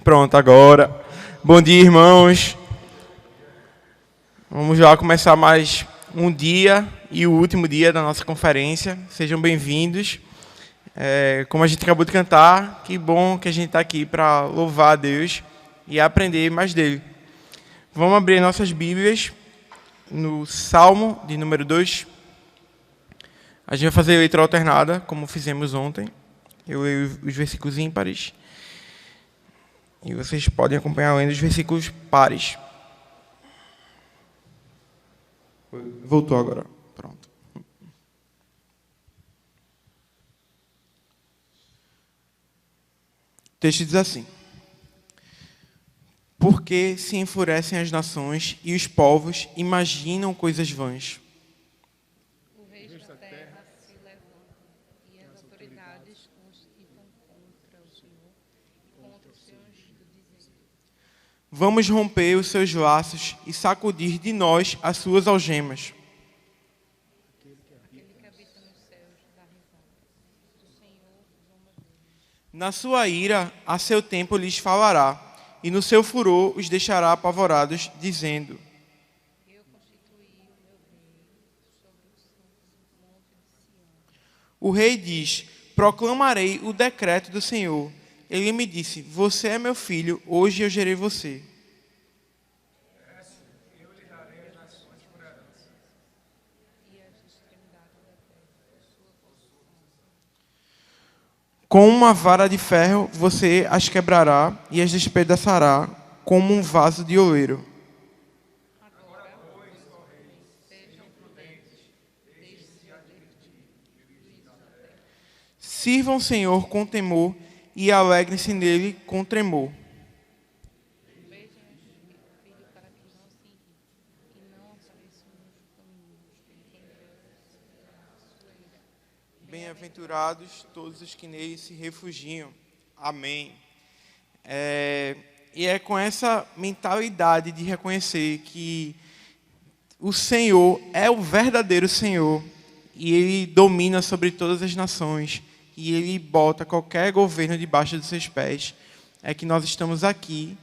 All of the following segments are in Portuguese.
Pronto, agora. Bom dia, irmãos. Vamos lá começar mais um dia e o último dia da nossa conferência. Sejam bem-vindos. Como a gente acabou de cantar, que bom que a gente está aqui para louvar a Deus e aprender mais dele. Vamos abrir nossas Bíblias no Salmo de número 2. A gente vai fazer leitura alternada, como fizemos ontem. Eu leio os versículos ímpares. E vocês podem acompanhar lendo os versículos pares. Voltou agora. Pronto. O texto diz assim: Por que se enfurecem as nações e os povos imaginam coisas vãs? O rei da terra se levanta e as autoridades conspiram contra o Senhor e contra o seu ungido, dizendo: Vamos romper os seus laços e sacudir de nós as suas algemas. Aquele que habita nos céus dá risada. O Senhor zomba dele. Na sua ira, a seu tempo lhes falará, e no seu furor os deixará apavorados, dizendo: Eu constituí o meu rei sobre o santo monte de Sião. O rei diz: Proclamarei o decreto do Senhor. Ele me disse: Você é meu filho, hoje eu gerei você. Eu lhe darei as nações por herança. E as extremidades da terra por sua possessão. Com uma vara de ferro você as quebrará e as despedaçará como um vaso de oleiro. Agora, pois, ó rei, sejam prudentes, deixe-se advertir, juízes da terra. Sirvam o Senhor com temor e alegrem-se nele com tremor. Vejam o filho para que não se irrite, e não apareçam nos caminhos de quem Deus a sua ira. Bem-aventurados todos os que nele se refugiam. Amém. E é com essa mentalidade de reconhecer que o Senhor é o verdadeiro Senhor e Ele domina sobre todas as nações e Ele bota qualquer governo debaixo dos seus pés, é que nós estamos aqui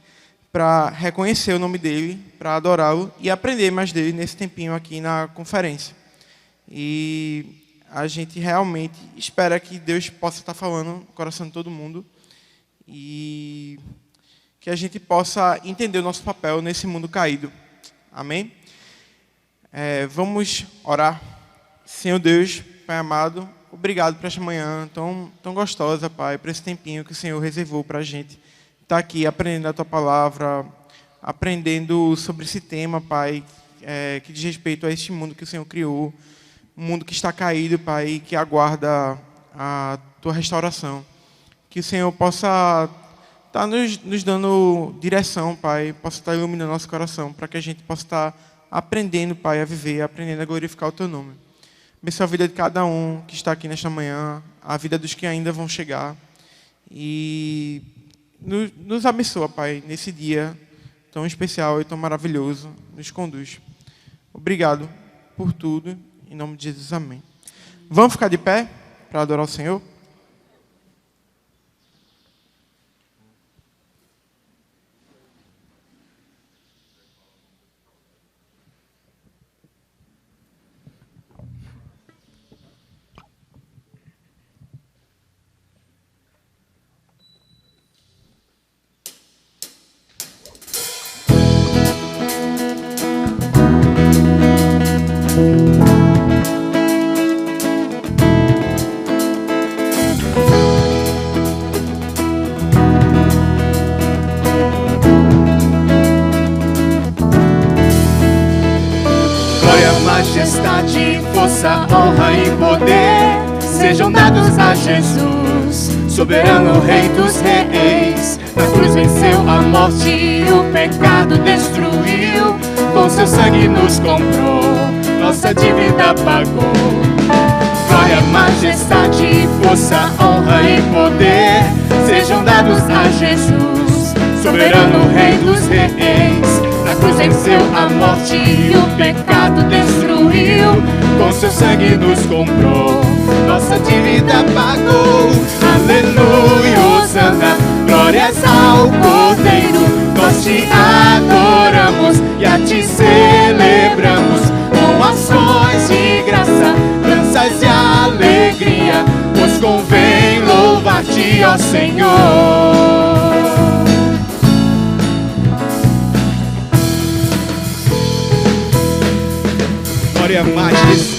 para reconhecer o nome dEle, para adorá-lo e aprender mais dEle nesse tempinho aqui na conferência. E a gente realmente espera que Deus possa estar falando no coração de todo mundo e que a gente possa entender o nosso papel nesse mundo caído. Amém? Vamos orar. Senhor Deus, Pai amado, obrigado por esta manhã tão gostosa, Pai, por esse tempinho que o Senhor reservou para a gente estar aqui aprendendo a Tua Palavra, aprendendo sobre esse tema, Pai, que diz respeito a este mundo que o Senhor criou, um mundo que está caído, Pai, e que aguarda a Tua restauração. Que o Senhor possa estar nos dando direção, Pai, possa estar iluminando nosso coração, para que a gente possa estar aprendendo, Pai, a viver, aprendendo a glorificar o Teu nome. Abençoa a vida de cada um que está aqui nesta manhã, a vida dos que ainda vão chegar. E nos abençoa, Pai, nesse dia tão especial e tão maravilhoso. Nos conduz. Obrigado por tudo. Em nome de Jesus, amém. Vamos ficar de pé para adorar o Senhor? Majestade, força, honra e poder sejam dados a Jesus, soberano Rei dos Reis. Na cruz venceu a morte e o pecado destruiu, com seu sangue nos comprou, nossa dívida pagou. Glória, majestade, força, honra e poder sejam dados a Jesus, soberano Rei dos Reis. Na cruz venceu a morte e o pecado destruiu, com seu sangue nos comprou, nossa dívida pagou. Aleluia, Hosana, glória glórias ao Cordeiro. Nós te adoramos e a ti celebramos com ações de graça, danças de alegria, pois convém louvar-te, ó Senhor.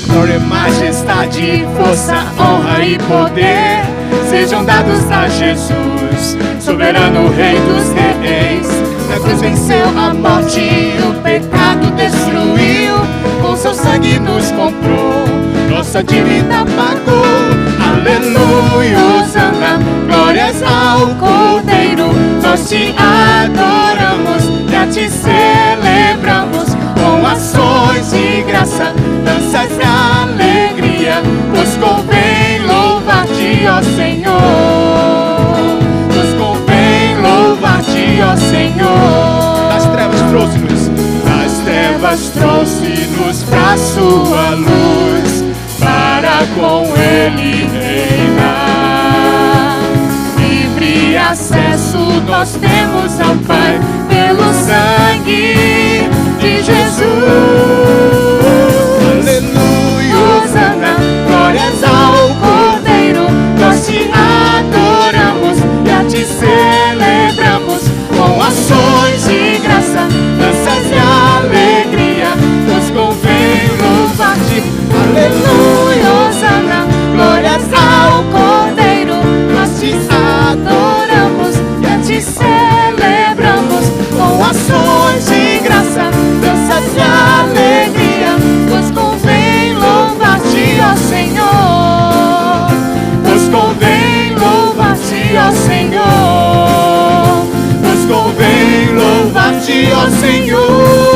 Glória, majestade, força, honra e poder sejam dados a Jesus, soberano Rei dos Reis. Na cruz venceu a morte e o pecado destruiu, com seu sangue nos comprou, nossa dívida pagou. Aleluia, hosana, glórias ao Cordeiro. Nós te adoramos e a ti celebramos com ações de graça, danças de alegria, pois convém louvar-te, ó Senhor. Pois convém louvar-te, ó Senhor. Das trevas trouxe-nos pra sua luz, para com ele reinar. Livre acesso nós temos ao Pai pelo sangue de Jesus. Aleluia, hosana, glórias ao Cordeiro. Nós te adoramos e a ti celebramos com ações de graça, danças de alegria, pois convém louvar-te. Aleluia, hosana, glórias ao Cordeiro. Nós te adoramos e a ti celebramos com ações de graça, danças de alegria, pois convém louvar-te, ó Senhor. Pois convém louvar-te, ó Senhor. Pois convém louvar-te, ó Senhor.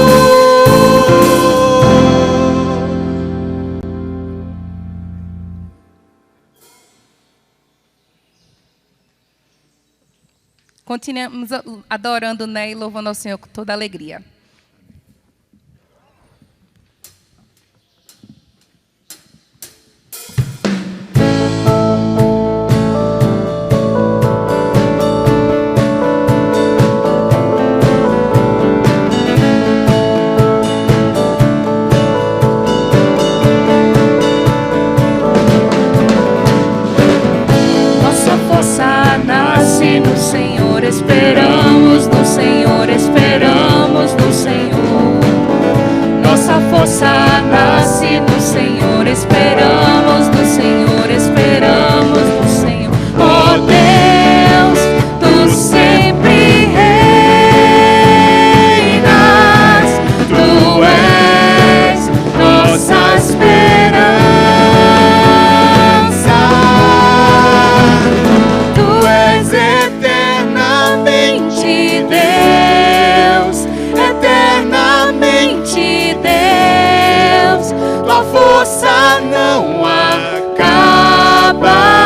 Continuamos adorando, né, e louvando ao Senhor com toda alegria. Nossa força nasce no Senhor, esperamos no Senhor, esperamos no Senhor. Nossa força nasce no Senhor, esperamos no Senhor, esperamos no Senhor. Oh Deus, tu sempre reinas, tu és nossa esperança, tu és eternamente Deus, eternamente Deus, tua força não acaba.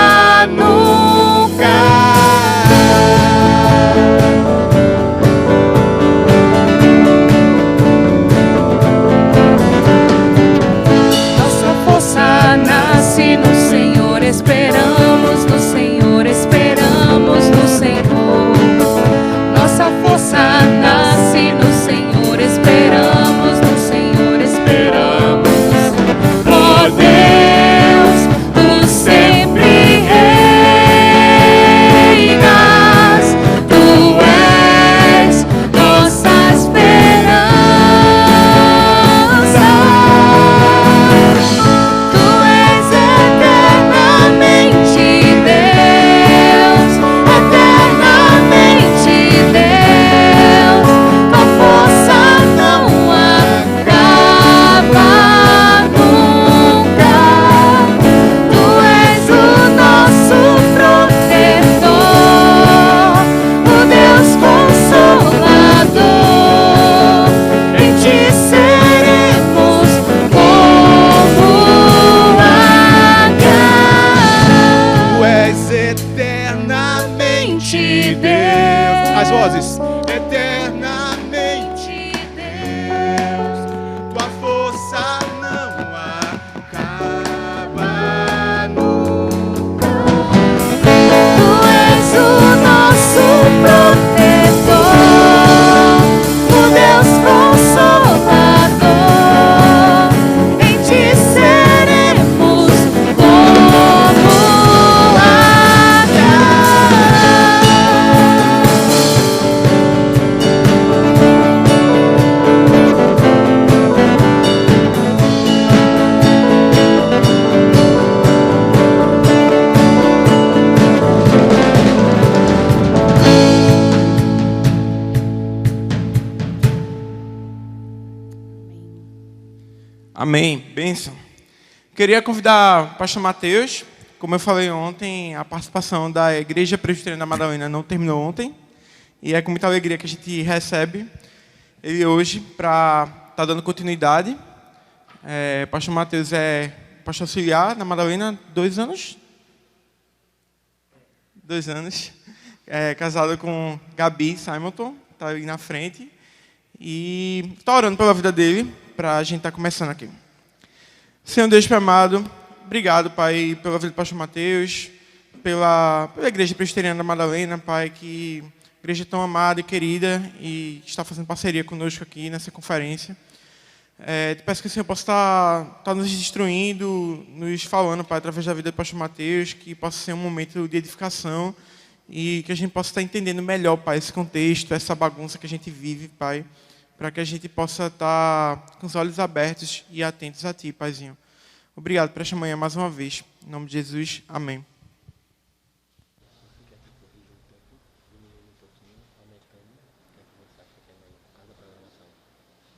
Amém. Bênção. Queria convidar o pastor Mateus. Como eu falei ontem, a participação da Igreja Presbiteriana da Madalena não terminou ontem. E é com muita alegria que a gente recebe ele hoje para estar dando continuidade. O pastor Mateus é pastor auxiliar na Madalena há 2 anos. 2 anos. É casado com Gabi Simonton, está ali na frente. E estou orando pela vida dele, para a gente estar começando aqui. Senhor Deus amado, obrigado, Pai, pela vida do pastor Mateus, pela Igreja Presbiteriana da Madalena, Pai, que igreja tão amada e querida e está fazendo parceria conosco aqui nessa conferência. Te peço que o Senhor possa estar nos instruindo, nos falando, Pai, através da vida do pastor Mateus, que possa ser um momento de edificação e que a gente possa estar entendendo melhor, Pai, esse contexto, essa bagunça que a gente vive, Pai, para que a gente possa estar com os olhos abertos e atentos a Ti, Paizinho. Obrigado por esta manhã mais uma vez. Em nome de Jesus, amém.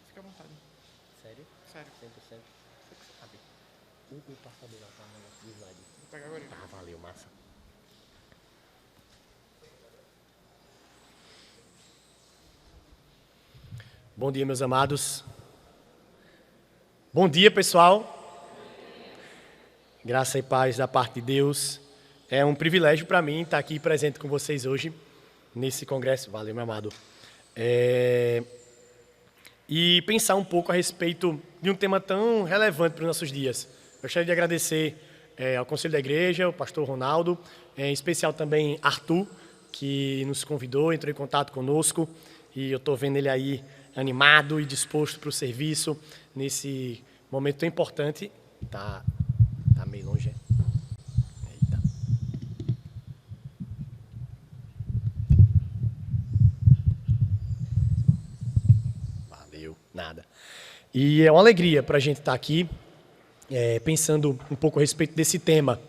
Fica à vontade. Sério? Sério. 100%? O passador lá tá no slide. Vou pegar agora. Ah, valeu, massa. Bom dia, meus amados. Bom dia, pessoal. Graça e paz da parte de Deus. É um privilégio para mim estar aqui presente com vocês hoje, nesse congresso. Valeu, meu amado. E pensar um pouco a respeito de um tema tão relevante para os nossos dias. Gostaria de agradecer ao Conselho da Igreja, o pastor Ronaldo, em especial também Arthur, que nos convidou, entrou em contato conosco, e eu estou vendo ele aí animado e disposto para o serviço nesse momento tão importante. Tá meio longe. Eita. Valeu, nada. E é uma alegria para a gente estar aqui, pensando um pouco a respeito desse tema.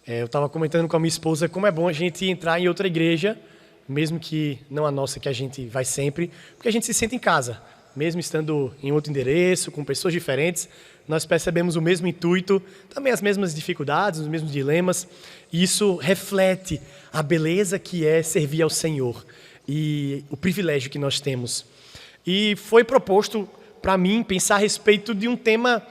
Eu estava comentando com a minha esposa como é bom a gente entrar em outra igreja, mesmo que não a nossa, que a gente vai sempre, porque a gente se sente em casa. Mesmo estando em outro endereço, com pessoas diferentes, nós percebemos o mesmo intuito, também as mesmas dificuldades, os mesmos dilemas, e isso reflete a beleza que é servir ao Senhor e o privilégio que nós temos. E foi proposto para mim pensar a respeito de um tema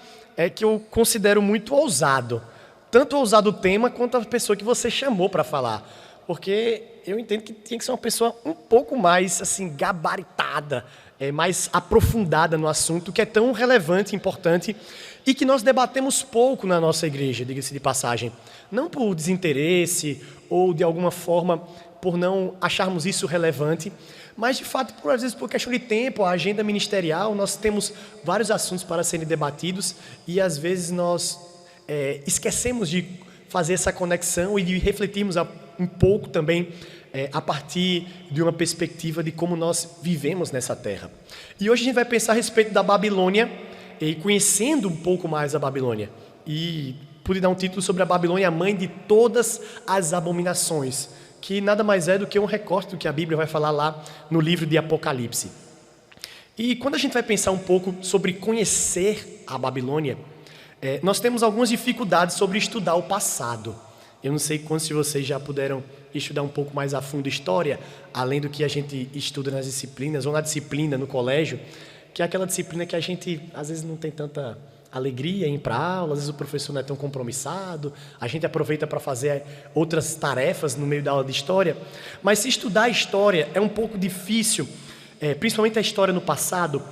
que eu considero muito ousado. Tanto ousado o tema, quanto a pessoa que você chamou para falar. Porque eu entendo que tinha que ser uma pessoa um pouco mais assim, gabaritada, mais aprofundada no assunto, que é tão relevante e importante, e que nós debatemos pouco na nossa igreja, diga-se de passagem. Não por desinteresse, ou de alguma forma por não acharmos isso relevante, mas de fato, às vezes por questão de tempo, a agenda ministerial, nós temos vários assuntos para serem debatidos, e às vezes nós esquecemos de fazer essa conexão e de refletirmos um pouco também a partir de uma perspectiva de como nós vivemos nessa terra. E hoje a gente vai pensar a respeito da Babilônia, e conhecendo um pouco mais a Babilônia. E pude dar um título sobre a Babilônia, a mãe de todas as abominações, que nada mais é do que um recorte do que a Bíblia vai falar lá no livro de Apocalipse. E quando a gente vai pensar um pouco sobre conhecer a Babilônia, nós temos algumas dificuldades sobre estudar o passado. Eu não sei quantos de vocês já puderam estudar um pouco mais a fundo história, além do que a gente estuda nas disciplinas, ou na disciplina no colégio, que é aquela disciplina que a gente, às vezes, não tem tanta alegria em ir para a aula, às vezes o professor não é tão compromissado, a gente aproveita para fazer outras tarefas no meio da aula de história, mas se estudar a história é um pouco difícil, principalmente a história no passado,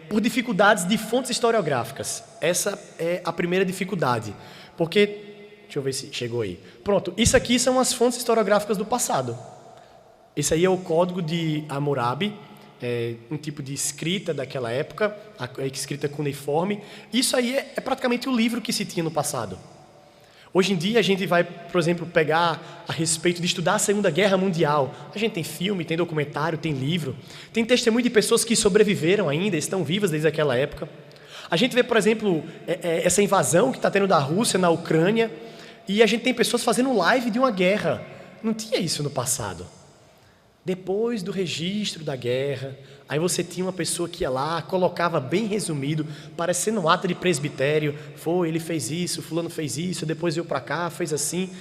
por dificuldades de fontes historiográficas. Essa é a primeira dificuldade, porque, deixa eu ver se chegou aí, pronto, isso aqui são as fontes historiográficas do passado. Esse aí é o Código de Hammurabi, um tipo de escrita daquela época, escrita cuneiforme. Isso aí é praticamente o livro que se tinha no passado. Hoje em dia a gente vai, por exemplo, pegar a respeito de estudar a Segunda Guerra Mundial. A gente tem filme, tem documentário, tem livro, tem testemunho de pessoas que sobreviveram ainda, estão vivas desde aquela época. A gente vê, por exemplo, essa invasão que está tendo da Rússia na Ucrânia, e a gente tem pessoas fazendo live de uma guerra. Não tinha isso no passado. Depois do registro da guerra, aí você tinha uma pessoa que ia lá, colocava bem resumido, parecendo um ato de presbitério, ele fez isso, fulano fez isso, depois veio para cá, fez assim.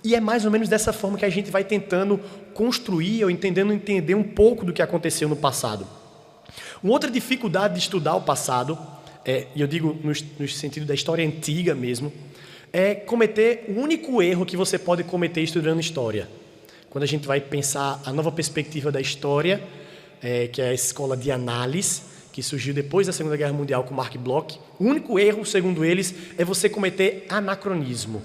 E é mais ou menos dessa forma que a gente vai tentando construir ou entender um pouco do que aconteceu no passado. Uma outra dificuldade de estudar o passado, e eu digo no sentido da história antiga mesmo, é cometer o único erro que você pode cometer estudando história. Quando a gente vai pensar a nova perspectiva da história, que é a escola de análise, que surgiu depois da Segunda Guerra Mundial com Mark Bloch, o único erro, segundo eles, é você cometer anacronismo.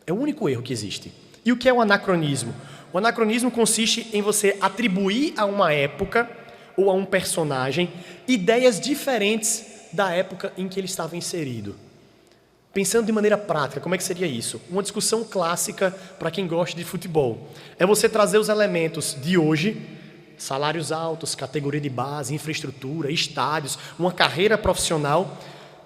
É o único erro que existe. E o que é o anacronismo? O anacronismo consiste em você atribuir a uma época ou a um personagem ideias diferentes da época em que ele estava inserido. Pensando de maneira prática, como é que seria isso? Uma discussão clássica para quem gosta de futebol. É você trazer os elementos de hoje, salários altos, categoria de base, infraestrutura, estádios, uma carreira profissional,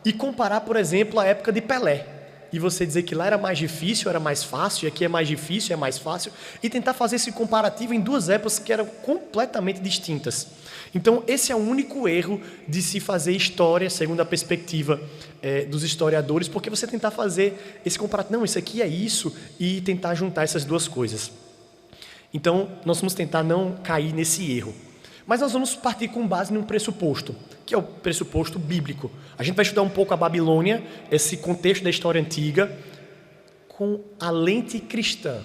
e comparar, por exemplo, a época de Pelé. E você dizer que lá era mais difícil, era mais fácil, e aqui é mais difícil, é mais fácil, e tentar fazer esse comparativo em duas épocas que eram completamente distintas. Então, esse é o único erro de se fazer história, segundo a perspectiva dos historiadores, porque você tentar fazer esse comparativo, não, isso aqui é isso, e tentar juntar essas duas coisas. Então, nós vamos tentar não cair nesse erro. Mas nós vamos partir com base num pressuposto, que é o pressuposto bíblico. A gente vai estudar um pouco a Babilônia, esse contexto da história antiga, com a lente cristã.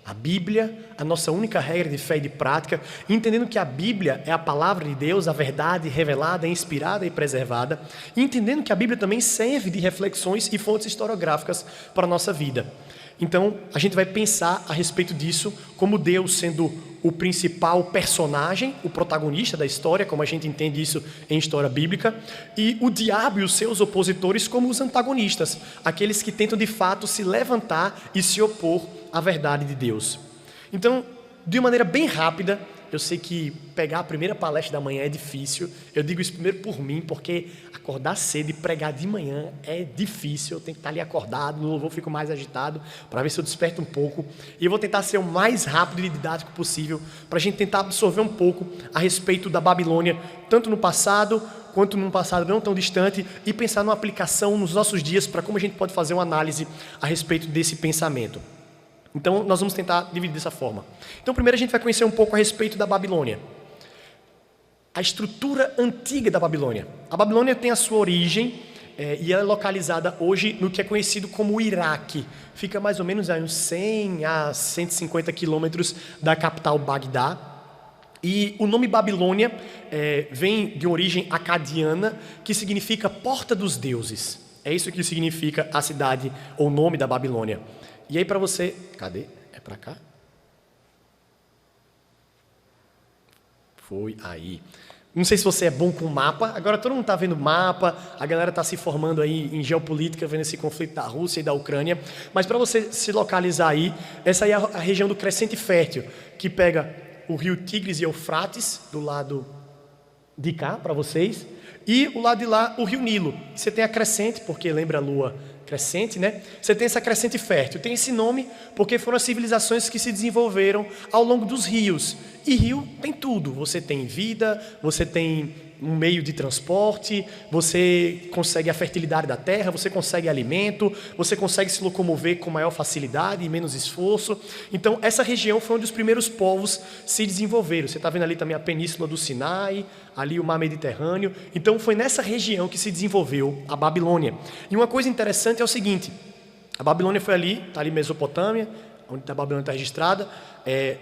A Bíblia, a nossa única regra de fé e de prática, entendendo que a Bíblia é a palavra de Deus, a verdade revelada, inspirada e preservada, e entendendo que a Bíblia também serve de reflexões e fontes historiográficas para a nossa vida. Então, a gente vai pensar a respeito disso, como Deus sendo o principal personagem, o protagonista da história, como a gente entende isso em história bíblica, e o diabo e os seus opositores como os antagonistas, aqueles que tentam de fato se levantar e se opor à verdade de Deus. Então, de uma maneira bem rápida, eu sei que pegar a primeira palestra da manhã é difícil, eu digo isso primeiro por mim, porque acordar cedo e pregar de manhã é difícil, eu tenho que estar ali acordado, no louvor eu fico mais agitado, para ver se eu desperto um pouco, e eu vou tentar ser o mais rápido e didático possível, para a gente tentar absorver um pouco a respeito da Babilônia, tanto no passado, quanto num passado não tão distante, e pensar numa aplicação nos nossos dias, para como a gente pode fazer uma análise a respeito desse pensamento. Então, nós vamos tentar dividir dessa forma. Então, primeiro a gente vai conhecer um pouco a respeito da Babilônia. A estrutura antiga da Babilônia. A Babilônia tem a sua origem e ela é localizada hoje no que é conhecido como o Iraque. Fica mais ou menos a uns 100 a 150 quilômetros da capital Bagdá. E o nome Babilônia vem de origem acadiana, que significa porta dos deuses. É isso que significa a cidade ou o nome da Babilônia. E aí para você... Cadê? É para cá? Foi aí. Não sei se você é bom com mapa. Agora todo mundo está vendo mapa. A galera está se formando aí em geopolítica, vendo esse conflito da Rússia e da Ucrânia. Mas para você se localizar aí, essa aí é a região do Crescente Fértil, que pega o rio Tigres e Eufrates, do lado de cá, para vocês. E o lado de lá, o rio Nilo. Você tem a crescente, porque lembra a lua crescente, né? Você tem essa crescente fértil. Tem esse nome porque foram as civilizações que se desenvolveram ao longo dos rios. E rio tem tudo. Você tem vida, você tem um meio de transporte, você consegue a fertilidade da terra, você consegue alimento, você consegue se locomover com maior facilidade e menos esforço. Então, essa região foi onde os primeiros povos se desenvolveram. Você está vendo ali também a Península do Sinai, ali o Mar Mediterrâneo. Então, foi nessa região que se desenvolveu a Babilônia. E uma coisa interessante é o seguinte, a Babilônia foi ali, está ali Mesopotâmia, onde a Babilônia está registrada,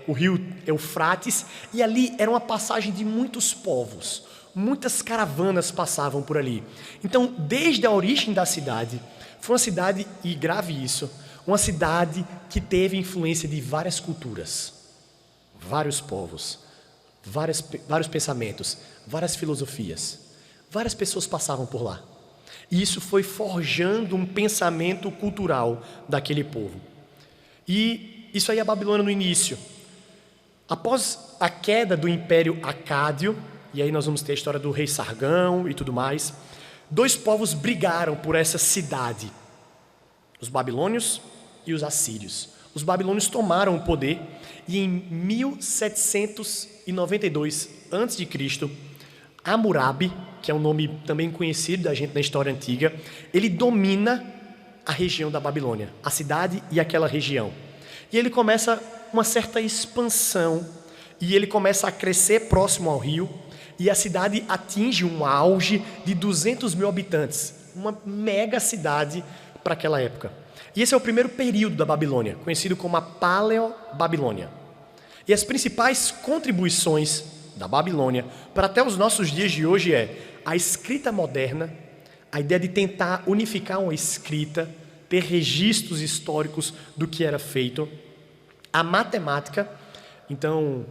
o rio Eufrates, e ali era uma passagem de muitos povos. Muitas caravanas passavam por ali. Então, desde a origem da cidade, foi uma cidade, e grave isso, uma cidade que teve influência de várias culturas, vários povos, vários pensamentos, várias filosofias. Várias pessoas passavam por lá. E isso foi forjando um pensamento cultural daquele povo. E isso aí é a Babilônia no início. Após a queda do Império Acádio, e aí nós vamos ter a história do rei Sargão e tudo mais, dois povos brigaram por essa cidade, os babilônios e os assírios. os babilônios tomaram o poder e em 1792 a.C., Hammurabi, que é um nome também conhecido da gente na história antiga, ele domina a região da Babilônia, a cidade e aquela região. E ele começa uma certa expansão, e ele começa a crescer próximo ao rio, e a cidade atinge um auge de 200 mil habitantes, uma mega cidade para aquela época. E esse é o primeiro período da Babilônia, conhecido como a Paleo-Babilônia. E as principais contribuições da Babilônia para até os nossos dias de hoje é a escrita moderna, a ideia de tentar unificar uma escrita, ter registros históricos do que era feito, a matemática, então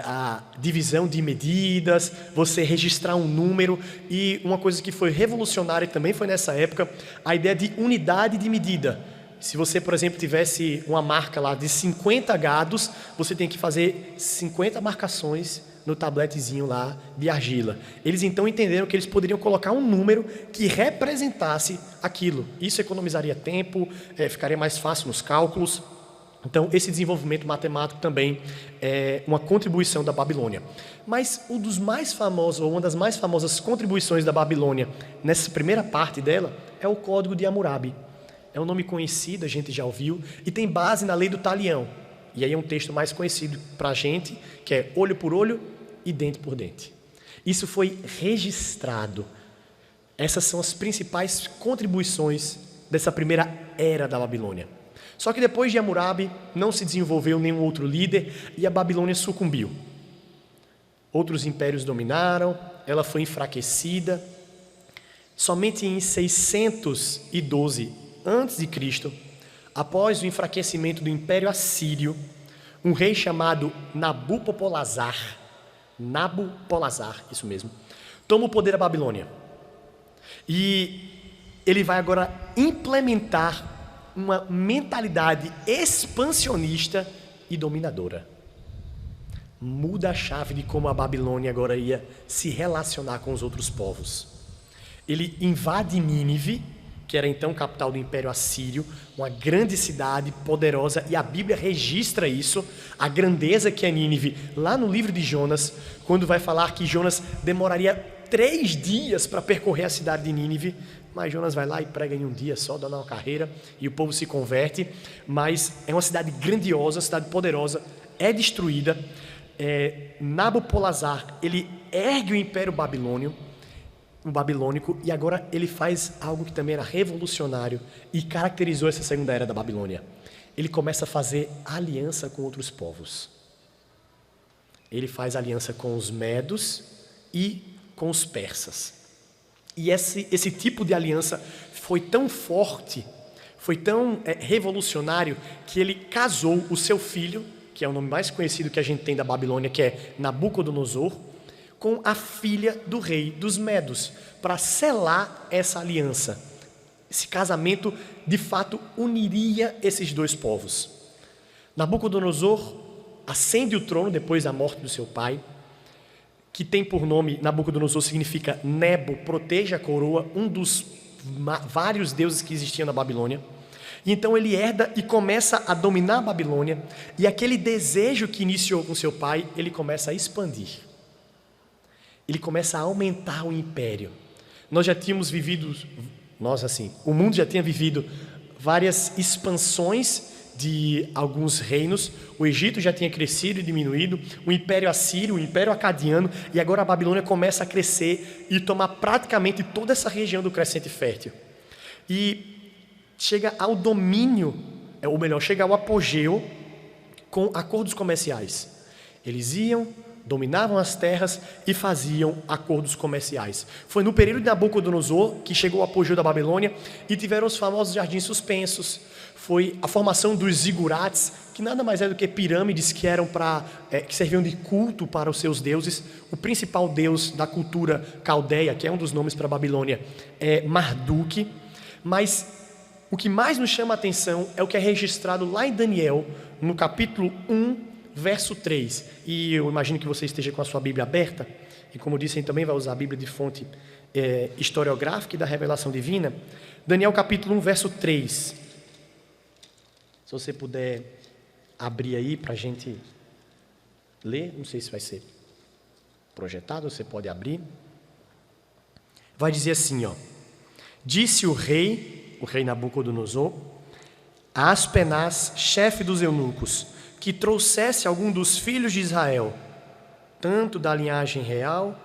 a divisão de medidas, você registrar um número, e uma coisa que foi revolucionária também foi nessa época, a ideia de unidade de medida. Se você, por exemplo, tivesse uma marca lá de 50 gados, você tem que fazer 50 marcações no tabletezinho lá de argila. Eles então entenderam que eles poderiam colocar um número que representasse aquilo. Isso economizaria tempo, ficaria mais fácil nos cálculos. Então, esse desenvolvimento matemático também é uma contribuição da Babilônia. Mas um dos mais famosos, ou uma das mais famosas contribuições da Babilônia, nessa primeira parte dela, é o Código de Hammurabi. É um nome conhecido, a gente já ouviu, e tem base na lei do talião. E aí é um texto mais conhecido para a gente, que é olho por olho e dente por dente. Isso foi registrado. Essas são as principais contribuições dessa primeira era da Babilônia. Só que depois de Hammurabi não se desenvolveu nenhum outro líder e a Babilônia sucumbiu. Outros impérios dominaram, ela foi enfraquecida. Somente em 612 a.C., após o enfraquecimento do Império Assírio, um rei chamado Nabopolassar, isso mesmo, toma o poder da Babilônia. E ele vai agora implementar uma mentalidade expansionista e dominadora. Muda a chave de como a Babilônia agora ia se relacionar com os outros povos. Ele invade Nínive, que era então capital do Império Assírio, uma grande cidade poderosa, e a Bíblia registra isso, a grandeza que é Nínive, lá no livro de Jonas, quando vai falar que Jonas demoraria 3 dias para percorrer a cidade de Nínive, mas Jonas vai lá e prega em um dia só, dá uma carreira, e o povo se converte. Mas é uma cidade grandiosa, uma cidade poderosa, é destruída. Nabopolassar, ele ergue o Império babilônico, e agora ele faz algo que também era revolucionário e caracterizou essa segunda era da Babilônia. Ele começa a fazer aliança com outros povos. Ele faz aliança com os medos e com os persas. E esse tipo de aliança foi tão forte, foi tão revolucionário, que ele casou o seu filho, que é o nome mais conhecido que a gente tem da Babilônia, que é Nabucodonosor, com a filha do rei dos Medos, para selar essa aliança. Esse casamento, de fato, uniria esses dois povos. Nabucodonosor ascende o trono depois da morte do seu pai, que tem por nome, Nabucodonosor significa Nebo, proteja a coroa, um dos vários deuses que existiam na Babilônia. E então ele herda e começa a dominar a Babilônia, e aquele desejo que iniciou com seu pai, ele começa a expandir. Ele começa a aumentar o império. Nós já tínhamos vivido, o mundo já tinha vivido várias expansões de alguns reinos. O Egito já tinha crescido e diminuído, o Império Assírio, o Império Acadiano, e agora a Babilônia começa a crescer e tomar praticamente toda essa região do Crescente Fértil. E chega ao domínio, ou melhor, chega ao apogeu com acordos comerciais. Eles iam, dominavam as terras e faziam acordos comerciais. Foi no período de Nabucodonosor que chegou o apogeu da Babilônia e tiveram os famosos jardins suspensos. Foi a formação dos zigurates, que nada mais é do que pirâmides que eram que serviam de culto para os seus deuses. O principal deus da cultura caldeia, que é um dos nomes para a Babilônia, é Marduk. Mas o que mais nos chama a atenção é o que é registrado lá em Daniel, no capítulo 1, verso 3, e eu imagino que você esteja com a sua Bíblia aberta, e como eu disse, a gente também vai usar a Bíblia de fonte historiográfica e da revelação divina. Daniel capítulo 1, verso 3. Se você puder abrir aí para a gente ler. Não sei se vai ser projetado, você pode abrir. Vai dizer assim, ó. Disse o rei Nabucodonosor, a Aspenaz, chefe dos eunucos, que trouxesse algum dos filhos de Israel, tanto da linhagem real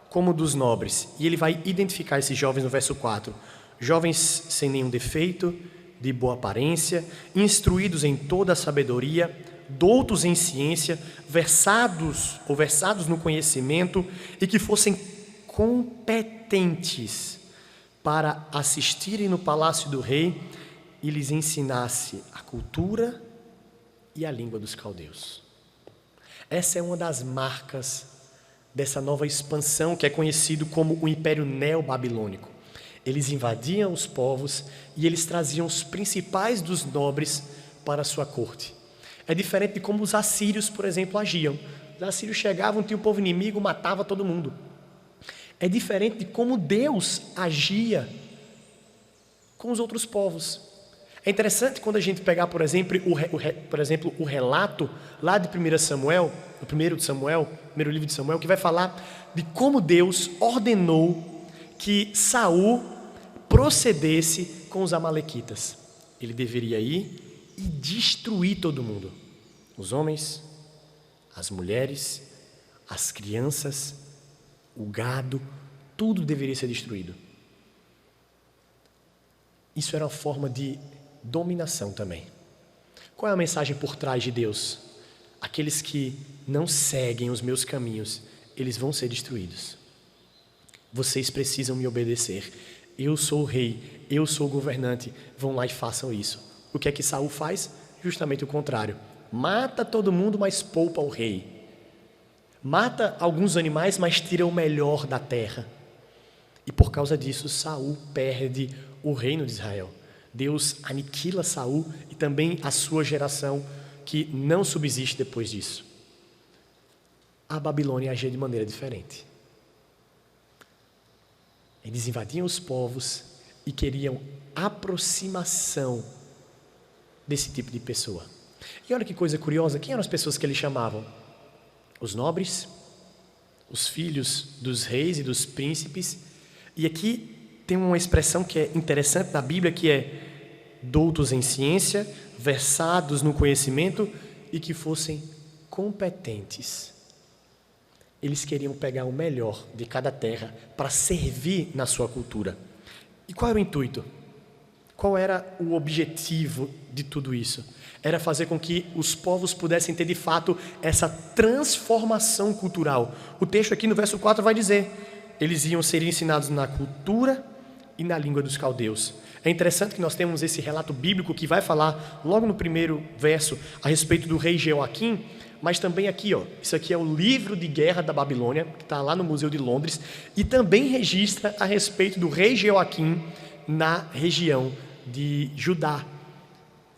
como dos nobres. E ele vai identificar esses jovens no verso 4. Jovens sem nenhum defeito, de boa aparência, instruídos em toda a sabedoria, doutos em ciência, versados no conhecimento e que fossem competentes para assistirem no palácio do rei e lhes ensinasse a cultura e a língua dos caldeus. Essa é uma das marcas dessa nova expansão que é conhecido como o Império Neobabilônico. Eles invadiam os povos e eles traziam os principais dos nobres para a sua corte. É diferente de como os assírios, por exemplo, agiam. Os assírios chegavam, tinha um povo inimigo, matava todo mundo. É diferente de como Deus agia com os outros povos. É interessante quando a gente pegar, por exemplo, o relato lá de 1 Samuel, o primeiro livro de Samuel, que vai falar de como Deus ordenou que Saul procedesse com os amalequitas. Ele deveria ir e destruir todo mundo. Os homens, as mulheres, as crianças, o gado, tudo deveria ser destruído. Isso era uma forma de dominação também. Qual é a mensagem por trás de Deus? Aqueles que não seguem os meus caminhos, eles vão ser destruídos. Vocês precisam me obedecer. Eu sou o rei, eu sou o governante, vão lá e façam isso. O que é que Saul faz? Justamente o contrário. Mata todo mundo, mas poupa o rei. Mata alguns animais, mas tira o melhor da terra. E por causa disso, Saul perde o reino de Israel. Deus aniquila Saul e também a sua geração, que não subsiste depois disso. A Babilônia agia de maneira diferente. Eles invadiam os povos e queriam aproximação desse tipo de pessoa. E olha que coisa curiosa, quem eram as pessoas que eles chamavam? Os nobres, os filhos dos reis e dos príncipes. E aqui tem uma expressão que é interessante na Bíblia, que é doutos em ciência, versados no conhecimento e que fossem competentes. Eles queriam pegar o melhor de cada terra para servir na sua cultura. E qual era o intuito? Qual era o objetivo de tudo isso? Era fazer com que os povos pudessem ter de fato essa transformação cultural. O texto aqui no verso 4 vai dizer: eles iam ser ensinados na cultura e na língua dos caldeus. É interessante que nós temos esse relato bíblico que vai falar logo no primeiro verso a respeito do rei Jeoaquim, mas também aqui, ó, isso aqui é o livro de guerra da Babilônia, que está lá no Museu de Londres, e também registra a respeito do rei Jeoaquim na região de Judá.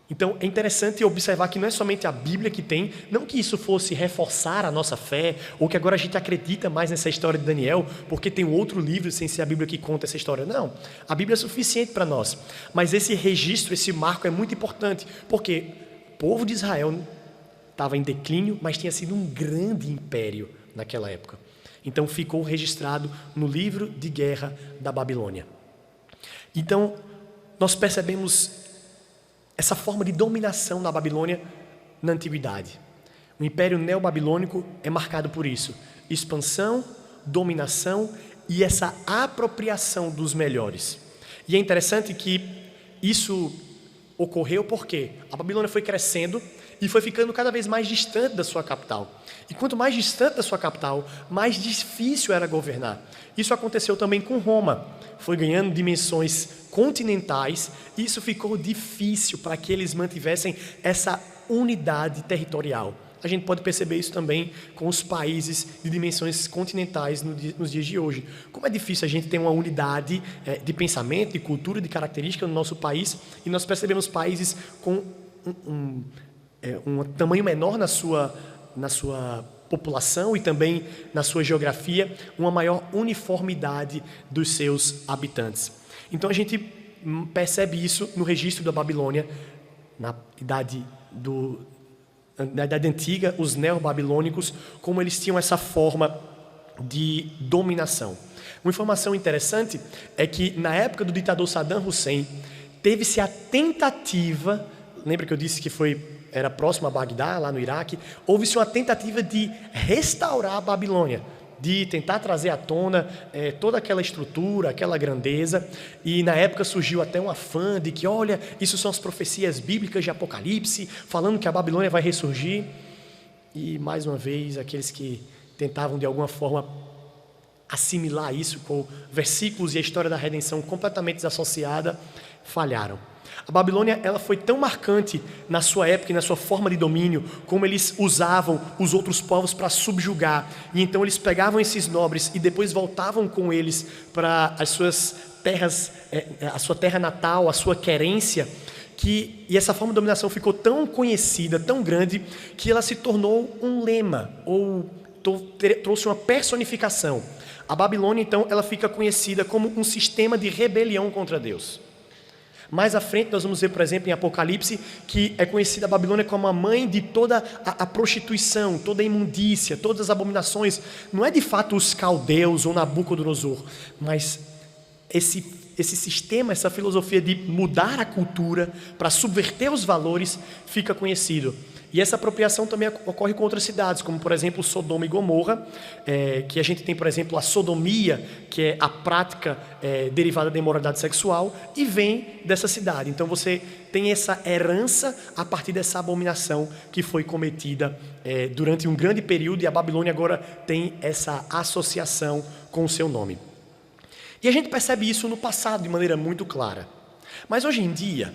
Então é interessante observar que não é somente a Bíblia que tem, não que isso fosse reforçar a nossa fé, ou que agora a gente acredita mais nessa história de Daniel, porque tem outro livro sem ser a Bíblia que conta essa história. Não, a Bíblia é suficiente para nós. Mas esse registro, esse marco é muito importante, porque o povo de Israel estava em declínio, mas tinha sido um grande império naquela época. Então ficou registrado no livro de guerra da Babilônia. Então nós percebemos essa forma de dominação da Babilônia na antiguidade. O Império Neobabilônico é marcado por isso: expansão, dominação e essa apropriação dos melhores. E é interessante que isso ocorreu porque a Babilônia foi crescendo e foi ficando cada vez mais distante da sua capital. E quanto mais distante da sua capital, mais difícil era governar. Isso aconteceu também com Roma. Foi ganhando dimensões continentais e isso ficou difícil para que eles mantivessem essa unidade territorial. A gente pode perceber isso também com os países de dimensões continentais nos dias de hoje. Como é difícil a gente ter uma unidade de pensamento, de cultura, de característica no nosso país, e nós percebemos países com um tamanho menor na sua população e também na sua geografia, uma maior uniformidade dos seus habitantes. Então a gente percebe isso no registro da Babilônia, na idade na Idade Antiga, os neobabilônicos, como eles tinham essa forma de dominação. Uma informação interessante é que na época do ditador Saddam Hussein, teve-se a tentativa, lembra que eu disse que era próximo a Bagdá, lá no Iraque, houve-se uma tentativa de restaurar a Babilônia, de tentar trazer à tona toda aquela estrutura, aquela grandeza, e na época surgiu até um afã de que, olha, isso são as profecias bíblicas de Apocalipse, falando que a Babilônia vai ressurgir, e mais uma vez, aqueles que tentavam de alguma forma assimilar isso com versículos e a história da redenção completamente desassociada, falharam. A Babilônia, ela foi tão marcante na sua época e na sua forma de domínio, como eles usavam os outros povos para subjugar. E então eles pegavam esses nobres e depois voltavam com eles para as suas terras, a sua terra natal, a sua querência, e essa forma de dominação ficou tão conhecida, tão grande, que ela se tornou um lema, ou trouxe uma personificação. A Babilônia, então, ela fica conhecida como um sistema de rebelião contra Deus. Mais à frente nós vamos ver, por exemplo, em Apocalipse, que é conhecida a Babilônia como a mãe de toda a prostituição, toda a imundícia, todas as abominações. Não é de fato os caldeus ou Nabucodonosor, mas esse sistema, essa filosofia de mudar a cultura para subverter os valores fica conhecido. E essa apropriação também ocorre com outras cidades, como por exemplo Sodoma e Gomorra, que a gente tem, por exemplo, a sodomia, que é a prática derivada da imoralidade sexual, e vem dessa cidade. Então você tem essa herança a partir dessa abominação que foi cometida durante um grande período, e a Babilônia agora tem essa associação com o seu nome. E a gente percebe isso no passado de maneira muito clara. Mas hoje em dia,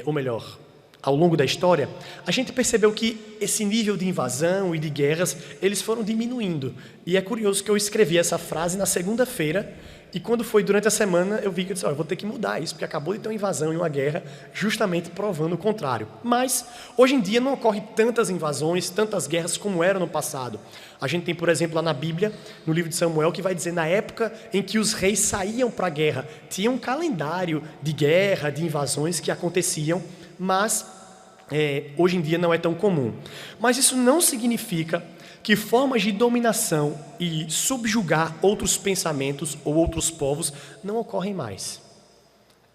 ou melhor, ao longo da história, a gente percebeu que esse nível de invasão e de guerras, eles foram diminuindo. E é curioso que eu escrevi essa frase na segunda-feira, e quando foi durante a semana, eu vi que eu disse, eu vou ter que mudar isso, porque acabou de ter uma invasão e uma guerra, justamente provando o contrário. Mas, hoje em dia, não ocorre tantas invasões, tantas guerras como era no passado. A gente tem, por exemplo, lá na Bíblia, no livro de Samuel, que vai dizer, na época em que os reis saíam para a guerra, tinha um calendário de guerra, de invasões que aconteciam, mas hoje em dia não é tão comum. Mas isso não significa que formas de dominação e subjugar outros pensamentos ou outros povos não ocorrem mais.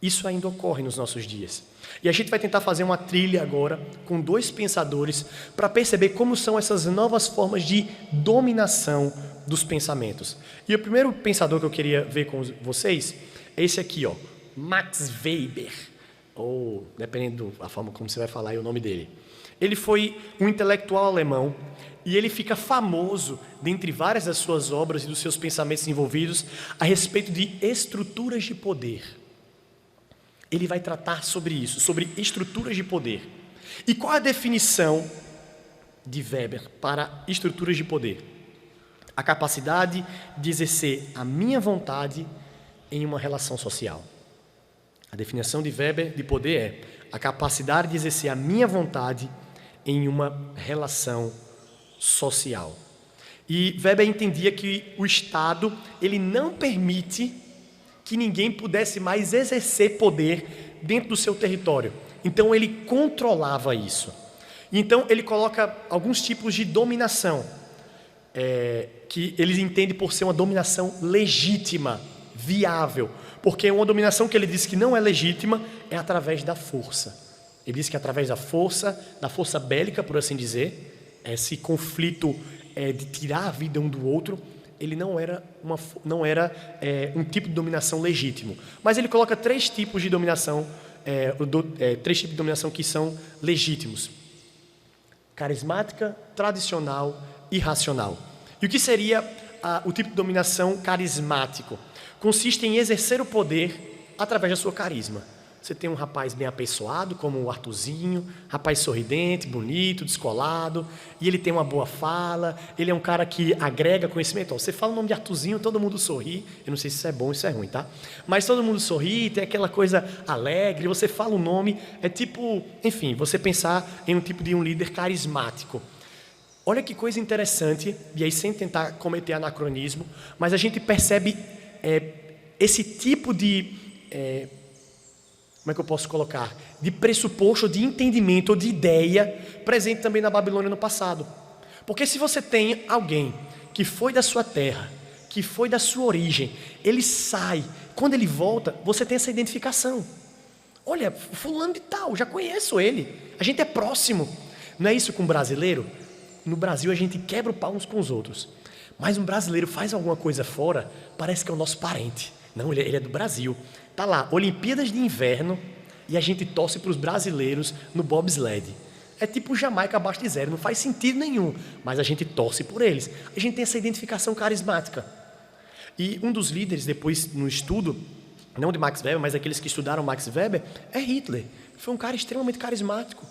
Isso ainda ocorre nos nossos dias. E a gente vai tentar fazer uma trilha agora com dois pensadores para perceber como são essas novas formas de dominação dos pensamentos. E o primeiro pensador que eu queria ver com vocês é esse aqui, Max Weber, ou dependendo da forma como você vai falar aí o nome dele. Ele foi um intelectual alemão e ele fica famoso, dentre várias das suas obras e dos seus pensamentos envolvidos, a respeito de estruturas de poder. Ele vai tratar sobre isso, sobre estruturas de poder. E qual a definição de Weber para estruturas de poder? A capacidade de exercer a minha vontade em uma relação social. A definição de Weber de poder é a capacidade de exercer a minha vontade em uma relação social. E Weber entendia que o Estado, ele não permite que ninguém pudesse mais exercer poder dentro do seu território. Então ele controlava isso. Então ele coloca alguns tipos de dominação, que eles entendem por ser uma dominação legítima, viável, porque uma dominação que ele diz que não é legítima é através da força. Ele diz que através da força bélica, por assim dizer, esse conflito de tirar a vida um do outro, ele não era um tipo de dominação legítimo. Mas ele coloca três tipos de dominação, que são legítimos: carismática, tradicional e racional. E o que seria o tipo de dominação carismático? Consiste em exercer o poder através da sua carisma. Você tem um rapaz bem apessoado, como o Arthurzinho, rapaz sorridente, bonito, descolado, e ele tem uma boa fala, ele é um cara que agrega conhecimento. Você fala o nome de Arthurzinho, todo mundo sorri. Eu não sei se isso é bom ou isso é ruim, tá? Mas todo mundo sorri, tem aquela coisa alegre, você fala o nome, é tipo, enfim, você pensar em um tipo de um líder carismático. Olha que coisa interessante, e aí sem tentar cometer anacronismo, mas a gente percebe esse tipo de como é que eu posso colocar? De pressuposto, de entendimento ou de ideia presente também na Babilônia no passado. Porque se você tem alguém que foi da sua terra, que foi da sua origem, ele sai, quando ele volta, você tem essa identificação. Olha, fulano de tal, já conheço ele, a gente é próximo. Não é isso com o brasileiro? No Brasil a gente quebra o pau uns com os outros. Mas um brasileiro faz alguma coisa fora, parece que é o nosso parente. Não, ele é do Brasil. Tá lá, Olimpíadas de Inverno, e a gente torce para os brasileiros no bobsled. É tipo Jamaica abaixo de zero, não faz sentido nenhum, mas a gente torce por eles. A gente tem essa identificação carismática. E um dos líderes, depois no estudo, não de Max Weber, mas aqueles que estudaram Max Weber, é Hitler. Foi um cara extremamente carismático.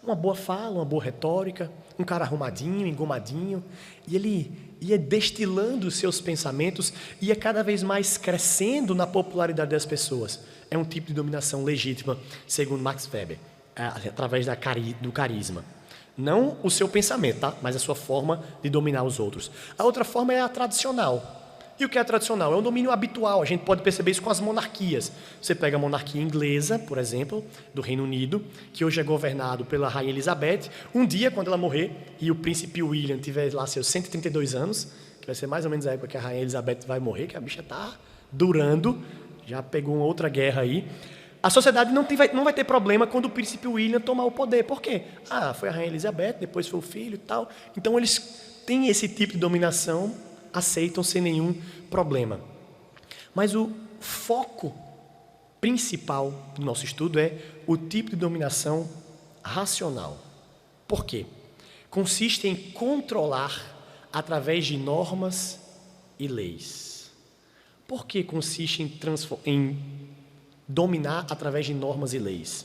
Uma boa fala, uma boa retórica, um cara arrumadinho, engomadinho. E ele ia destilando os seus pensamentos, ia cada vez mais crescendo na popularidade das pessoas. É um tipo de dominação legítima, segundo Max Weber, através do carisma. Não o seu pensamento, tá? Mas a sua forma de dominar os outros. A outra forma é a tradicional. E o que é tradicional? É um domínio habitual, a gente pode perceber isso com as monarquias. Você pega a monarquia inglesa, por exemplo, do Reino Unido, que hoje é governado pela Rainha Elizabeth. Um dia, quando ela morrer, e o príncipe William tiver lá seus 132 anos, que vai ser mais ou menos a época que a Rainha Elizabeth vai morrer, que a bicha está durando, já pegou uma outra guerra aí, a sociedade não vai ter problema quando o príncipe William tomar o poder. Por quê? Foi a Rainha Elizabeth, depois foi o filho e tal. Então eles têm esse tipo de dominação, aceitam sem nenhum problema. Mas o foco principal do nosso estudo é o tipo de dominação racional. Por quê? Consiste em controlar através de normas e leis. Por que consiste em dominar através de normas e leis?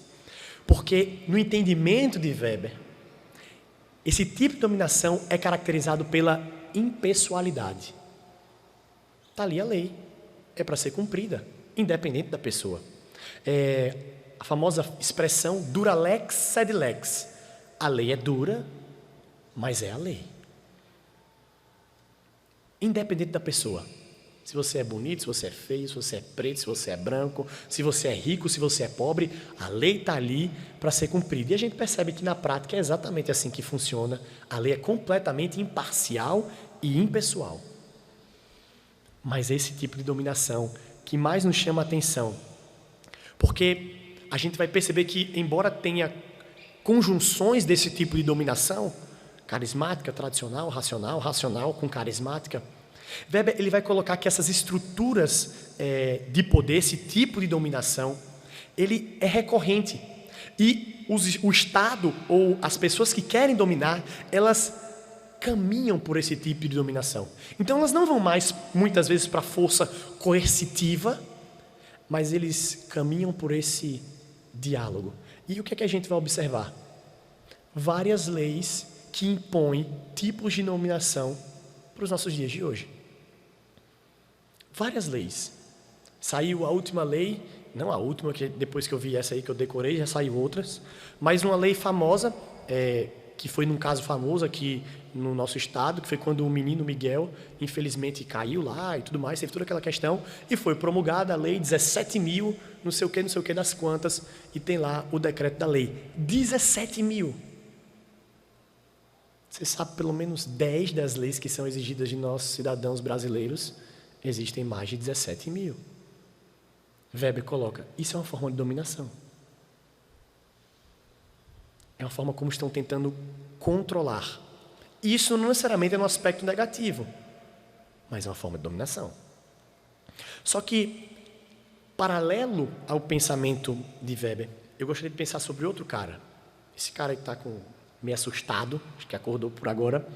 Porque no entendimento de Weber, esse tipo de dominação é caracterizado pela impessoalidade. Está ali a lei, é para ser cumprida, independente da pessoa. A famosa expressão dura lex sed lex. A lei é dura, mas é a lei. Independente da pessoa. Se você é bonito, se você é feio, se você é preto, se você é branco, se você é rico, se você é pobre, a lei está ali para ser cumprida. E a gente percebe que na prática é exatamente assim que funciona. A lei é completamente imparcial e impessoal. Mas esse tipo de dominação que mais nos chama a atenção, porque a gente vai perceber que, embora tenha conjunções desse tipo de dominação, carismática, tradicional, racional com carismática, Weber ele vai colocar que essas estruturas de poder, esse tipo de dominação, ele é recorrente. E o Estado ou as pessoas que querem dominar, elas caminham por esse tipo de dominação. Então elas não vão mais, muitas vezes, para a força coercitiva, mas eles caminham por esse diálogo. E o que é que a gente vai observar? Várias leis que impõem tipos de dominação para os nossos dias de hoje. Várias leis. Saiu a última lei, não a última, que depois que eu vi essa aí que eu decorei, já saiu outras, mas uma lei famosa, que foi num caso famoso aqui no nosso estado, que foi quando o menino Miguel, infelizmente, caiu lá e tudo mais, teve toda aquela questão, e foi promulgada a lei 17.000, não sei o que das quantas, e tem lá o decreto da lei. 17.000. Você sabe, pelo menos 10 das leis que são exigidas de nós, cidadãos brasileiros, existem mais de 17.000. Weber coloca, isso é uma forma de dominação. É uma forma como estão tentando controlar. Isso não necessariamente é um aspecto negativo, mas é uma forma de dominação. Só que, paralelo ao pensamento de Weber, eu gostaria de pensar sobre outro cara. Esse cara que está meio assustado, acho que acordou por agora,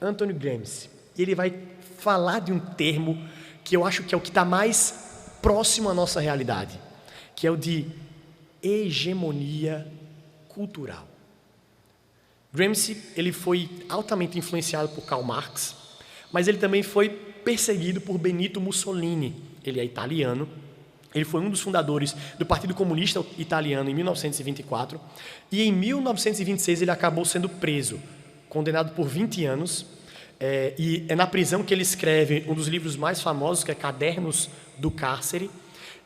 Anthony Gramsci. E ele vai falar de um termo que eu acho que é o que está mais próximo à nossa realidade, que é o de hegemonia cultural. Gramsci, ele foi altamente influenciado por Karl Marx, mas ele também foi perseguido por Benito Mussolini. Ele é italiano, ele foi um dos fundadores do Partido Comunista Italiano em 1924, e em 1926 ele acabou sendo preso, condenado por 20 anos, e é na prisão que ele escreve um dos livros mais famosos, que é Cadernos do Cárcere,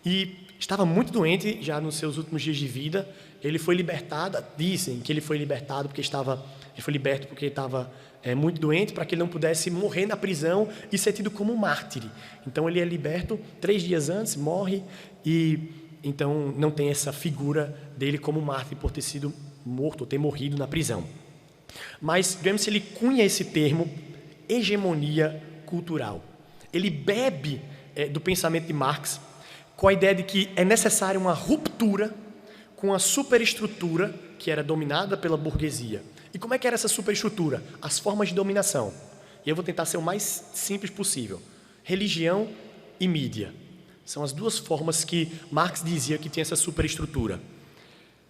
e estava muito doente já nos seus últimos dias de vida. Ele foi libertado, dizem que ele foi libertado porque ele foi liberto porque estava muito doente, para que ele não pudesse morrer na prisão e ser tido como um mártir. Então ele é liberto 3 dias antes, morre, e então não tem essa figura dele como mártir por ter sido morto ou ter morrido na prisão. Mas Gramsci ele cunha esse termo hegemonia cultural. Ele bebe do pensamento de Marx com a ideia de que é necessária uma ruptura com a superestrutura que era dominada pela burguesia. E como é que era essa superestrutura? As formas de dominação. E eu vou tentar ser o mais simples possível. Religião e mídia. São as 2 formas que Marx dizia que tinha essa superestrutura.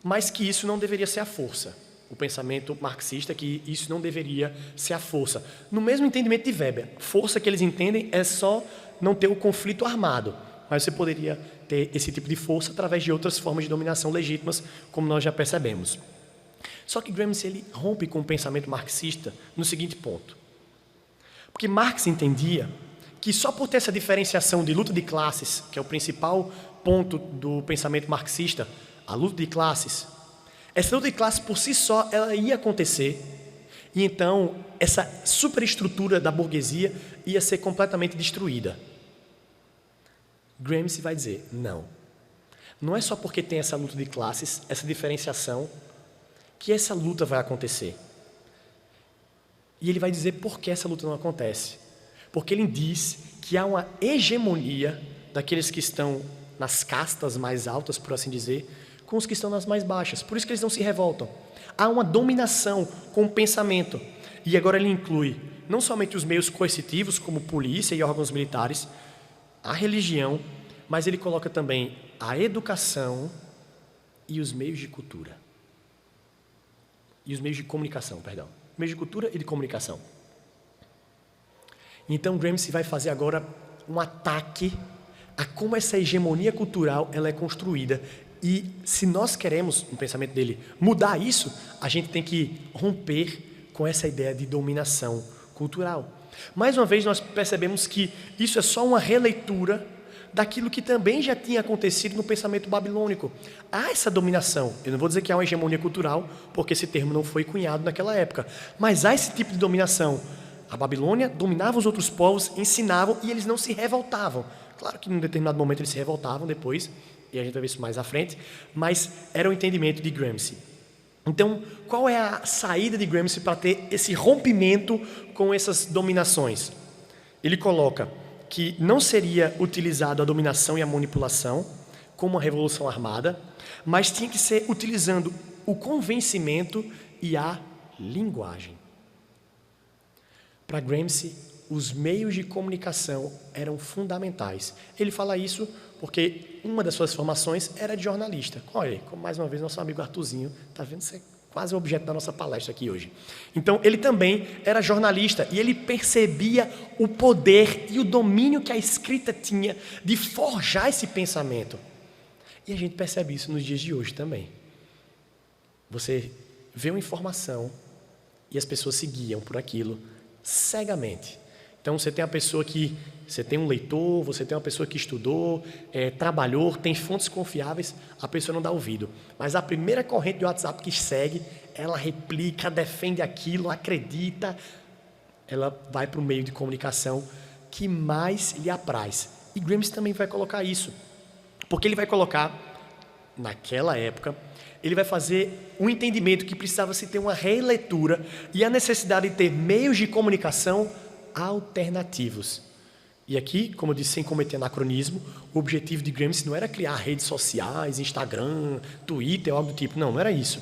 Mas que isso não deveria ser a força. O pensamento marxista que isso não deveria ser a força. No mesmo entendimento de Weber, força que eles entendem é só não ter o conflito armado. Mas você poderia ter esse tipo de força através de outras formas de dominação legítimas, como nós já percebemos. Só que Gramsci ele rompe com o pensamento marxista no seguinte ponto. Porque Marx entendia que só por ter essa diferenciação de luta de classes, que é o principal ponto do pensamento marxista, a luta de classes, essa luta de classes por si só ela ia acontecer, e então essa superestrutura da burguesia ia ser completamente destruída. Gramsci vai dizer, não é só porque tem essa luta de classes, essa diferenciação, que essa luta vai acontecer. E ele vai dizer por que essa luta não acontece. Porque ele diz que há uma hegemonia daqueles que estão nas castas mais altas, por assim dizer, com os que estão nas mais baixas. Por isso que eles não se revoltam. Há uma dominação com o pensamento. E agora ele inclui não somente os meios coercitivos, como polícia e órgãos militares, a religião, mas ele coloca também a educação e os meios de cultura. E os meios de comunicação, perdão. Meios de cultura e de comunicação. Então Gramsci vai fazer agora um ataque a como essa hegemonia cultural ela é construída. E se nós queremos, no pensamento dele, mudar isso, a gente tem que romper com essa ideia de dominação cultural. Mais uma vez nós percebemos que isso é só uma releitura daquilo que também já tinha acontecido no pensamento babilônico. Há essa dominação. Eu não vou dizer que há uma hegemonia cultural, porque esse termo não foi cunhado naquela época. Mas há esse tipo de dominação. A Babilônia dominava os outros povos, ensinavam e eles não se revoltavam. Claro que em um determinado momento eles se revoltavam depois, e a gente vai ver isso mais à frente, mas era o entendimento de Gramsci. Então, qual é a saída de Gramsci para ter esse rompimento com essas dominações? Ele coloca que não seria utilizado a dominação e a manipulação como uma revolução armada, mas tinha que ser utilizando o convencimento e a linguagem. Para Gramsci, os meios de comunicação eram fundamentais. Ele fala isso porque uma das suas formações era de jornalista. Olha aí, como mais uma vez nosso amigo Arthurzinho, está vendo? Isso é quase o objeto da nossa palestra aqui hoje. Então, ele também era jornalista e ele percebia o poder e o domínio que a escrita tinha de forjar esse pensamento. E a gente percebe isso nos dias de hoje também. Você vê uma informação e as pessoas se guiam por aquilo cegamente. Então, você tem você tem um leitor, você tem uma pessoa que estudou, trabalhou, tem fontes confiáveis, a pessoa não dá ouvido. Mas a primeira corrente de WhatsApp que segue, ela replica, defende aquilo, acredita, ela vai para o meio de comunicação que mais lhe apraz. E Gramsci também vai colocar isso. Porque ele vai colocar, naquela época, ele vai fazer um entendimento que precisava se ter uma releitura e a necessidade de ter meios de comunicação alternativos. E aqui, como eu disse, sem cometer anacronismo, o objetivo de Gramsci não era criar redes sociais, Instagram, Twitter, algo do tipo. Não era isso.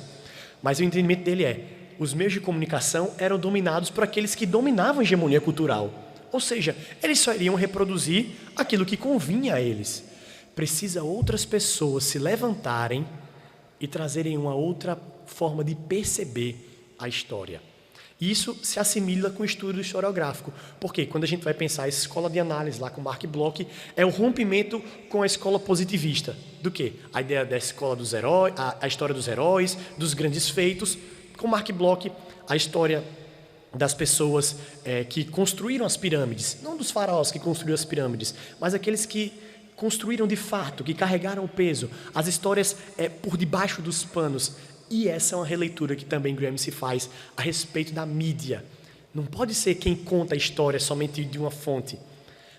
Mas o entendimento dele os meios de comunicação eram dominados por aqueles que dominavam a hegemonia cultural. Ou seja, eles só iriam reproduzir aquilo que convinha a eles. Precisa outras pessoas se levantarem e trazerem uma outra forma de perceber a história. E isso se assimila com o estudo historiográfico. Porque quando a gente vai pensar a escola de análise lá com Mark Bloch, é o rompimento com a escola positivista. Do quê? A ideia da escola dos heróis, a história dos heróis, dos grandes feitos. Com Mark Bloch, a história das pessoas que construíram as pirâmides. Não dos faraós que construíram as pirâmides, mas aqueles que construíram de fato, que carregaram o peso, as histórias por debaixo dos panos. E essa é uma releitura que também Gramsci faz a respeito da mídia. Não pode ser quem conta a história somente de uma fonte,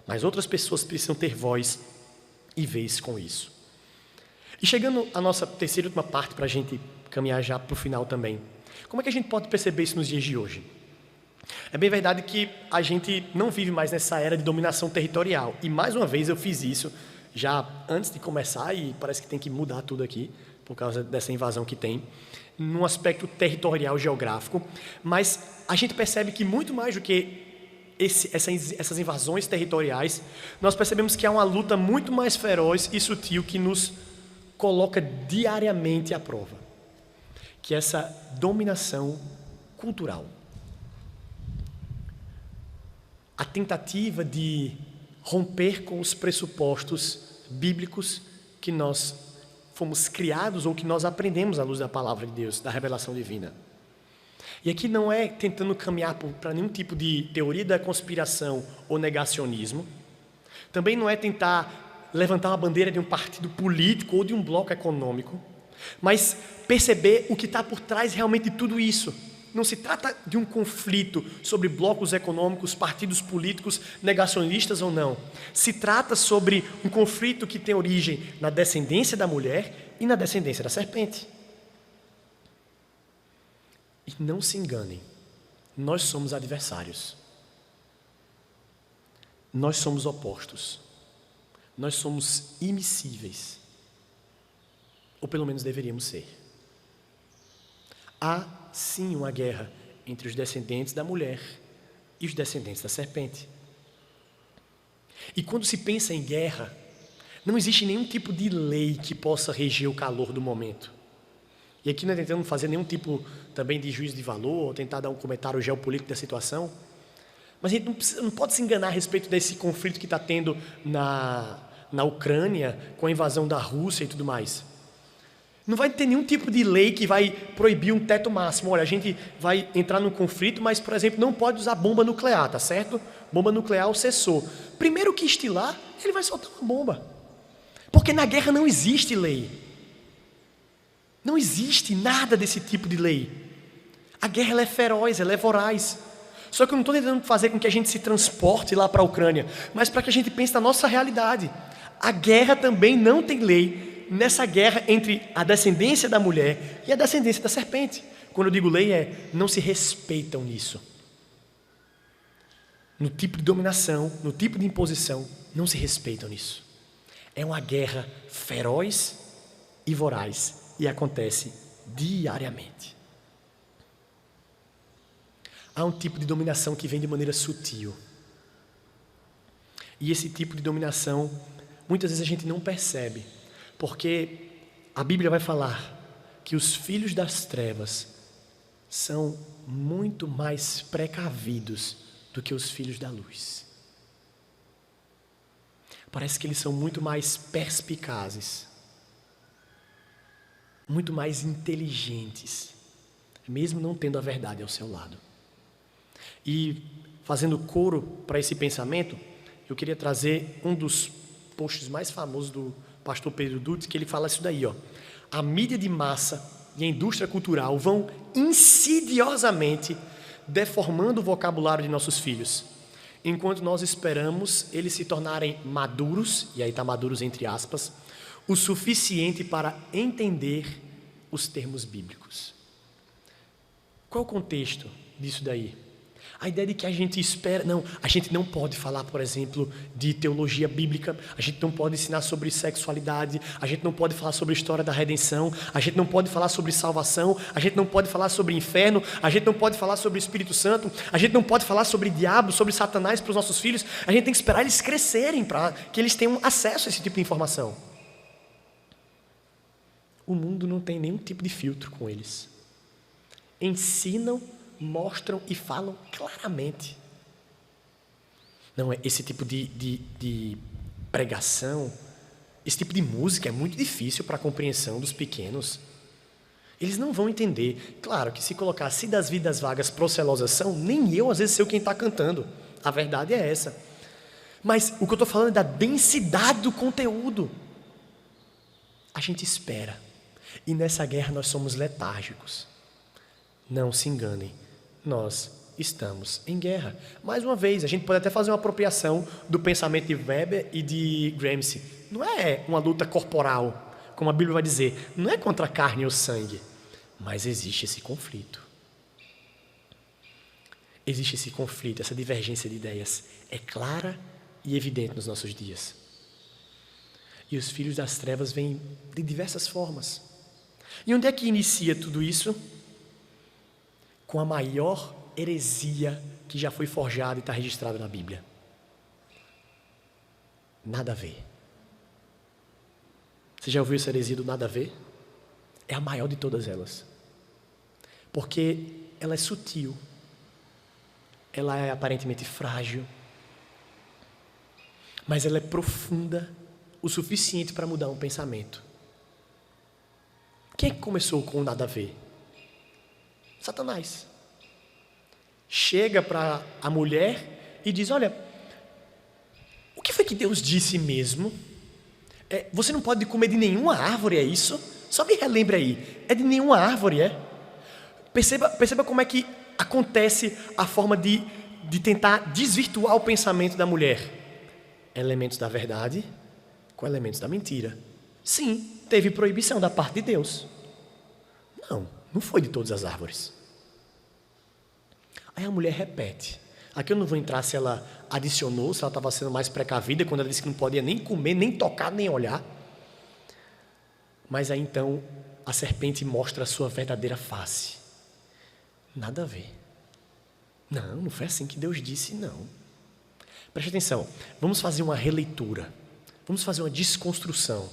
mas outras pessoas precisam ter voz e vez com isso. E chegando à nossa terceira e última parte, para a gente caminhar já para o final também. Como é que a gente pode perceber isso nos dias de hoje? É bem verdade que a gente não vive mais nessa era de dominação territorial. E mais uma vez eu fiz isso já antes de começar, e parece que tem que mudar tudo aqui, por causa dessa invasão que tem, num aspecto territorial geográfico. Mas a gente percebe que muito mais do que essas invasões territoriais, nós percebemos que há uma luta muito mais feroz e sutil que nos coloca diariamente à prova, que é essa dominação cultural. A tentativa de romper com os pressupostos bíblicos que nós fomos criados ou que nós aprendemos à luz da palavra de Deus, da revelação divina. E aqui não é tentando caminhar para nenhum tipo de teoria da conspiração ou negacionismo. Também não é tentar levantar uma bandeira de um partido político ou de um bloco econômico, mas perceber o que está por trás realmente de tudo isso. Não se trata de um conflito sobre blocos econômicos, partidos políticos, negacionistas ou não. Se trata sobre um conflito que tem origem na descendência da mulher e na descendência da serpente. E não se enganem, nós somos adversários. Nós somos opostos. Nós somos imissíveis. Ou pelo menos deveríamos ser. Há sim uma guerra entre os descendentes da mulher e os descendentes da serpente. E quando se pensa em guerra, não existe nenhum tipo de lei que possa reger o calor do momento. E aqui não é tentando fazer nenhum tipo também de juízo de valor, ou tentar dar um comentário geopolítico da situação, mas a gente não pode se enganar a respeito desse conflito que está tendo na Ucrânia, com a invasão da Rússia e tudo mais. Não vai ter nenhum tipo de lei que vai proibir um teto máximo. Olha, a gente vai entrar num conflito, mas, por exemplo, não pode usar bomba nuclear, tá certo? Bomba nuclear cessou. Primeiro que estilar, ele vai soltar uma bomba. Porque na guerra não existe lei. Não existe nada desse tipo de lei. A guerra ela é feroz, ela é voraz. Só que eu não estou tentando fazer com que a gente se transporte lá para a Ucrânia, mas para que a gente pense na nossa realidade. A guerra também não tem lei nessa guerra entre a descendência da mulher e a descendência da serpente. Quando eu digo lei, não se respeitam nisso. No tipo de dominação, no tipo de imposição, não se respeitam nisso. É uma guerra feroz e voraz e acontece diariamente. Há um tipo de dominação que vem de maneira sutil. E esse tipo de dominação, muitas vezes a gente não percebe, porque a Bíblia vai falar que os filhos das trevas são muito mais precavidos do que os filhos da luz. Parece que eles são muito mais perspicazes, muito mais inteligentes, mesmo não tendo a verdade ao seu lado. E fazendo coro para esse pensamento, eu queria trazer um dos posts mais famosos do pastor Pedro Dutz, que ele fala isso daí, ó. A mídia de massa e a indústria cultural vão insidiosamente deformando o vocabulário de nossos filhos, enquanto nós esperamos eles se tornarem maduros, e aí está maduros entre aspas, o suficiente para entender os termos bíblicos. Qual é o contexto disso daí? A ideia de que a gente espera... Não, a gente não pode falar, por exemplo, de teologia bíblica, a gente não pode ensinar sobre sexualidade, a gente não pode falar sobre a história da redenção, a gente não pode falar sobre salvação, a gente não pode falar sobre inferno, a gente não pode falar sobre o Espírito Santo, a gente não pode falar sobre diabo, sobre Satanás para os nossos filhos. A gente tem que esperar eles crescerem para que eles tenham acesso a esse tipo de informação. O mundo não tem nenhum tipo de filtro com eles. Ensinam, mostram e falam claramente. Não, esse tipo de pregação, esse tipo de música é muito difícil para a compreensão dos pequenos. Eles não vão entender. Claro que se colocar "Se das vidas vagas procelosas são", nem eu às vezes sei quem está cantando. A verdade é essa. Mas o que eu estou falando é da densidade do conteúdo. A gente espera. E nessa guerra nós somos letárgicos. Não se enganem. Nós estamos em guerra. Mais uma vez, a gente pode até fazer uma apropriação do pensamento de Weber e de Gramsci. Não é uma luta corporal, como a Bíblia vai dizer. Não é contra a carne ou sangue. Mas existe esse conflito. Existe esse conflito, essa divergência de ideias. É clara e evidente nos nossos dias. E os filhos das trevas vêm de diversas formas. E onde é que inicia tudo isso? Com a maior heresia que já foi forjada e está registrada na Bíblia. Nada a ver. Você já ouviu essa heresia do nada a ver? É a maior de todas elas. Porque ela é sutil. Ela é aparentemente frágil. Mas ela é profunda o suficiente para mudar um pensamento. Quem é que começou com o nada a ver? Satanás. Chega para a mulher e diz, olha, o que foi que Deus disse mesmo? Você não pode comer de nenhuma árvore, é isso? Só me relembre aí, é de nenhuma árvore, é? Perceba como é que acontece a forma de tentar desvirtuar o pensamento da mulher. Elementos da verdade com elementos da mentira. Sim, teve proibição da parte de Deus. Não foi de todas as árvores. Aí a mulher repete. Aqui eu não vou entrar se ela adicionou, se ela estava sendo mais precavida, quando ela disse que não podia nem comer, nem tocar, nem olhar. Mas aí então a serpente mostra a sua verdadeira face. Nada a ver. Não foi assim que Deus disse, não. Preste atenção, vamos fazer uma releitura. Vamos fazer uma desconstrução.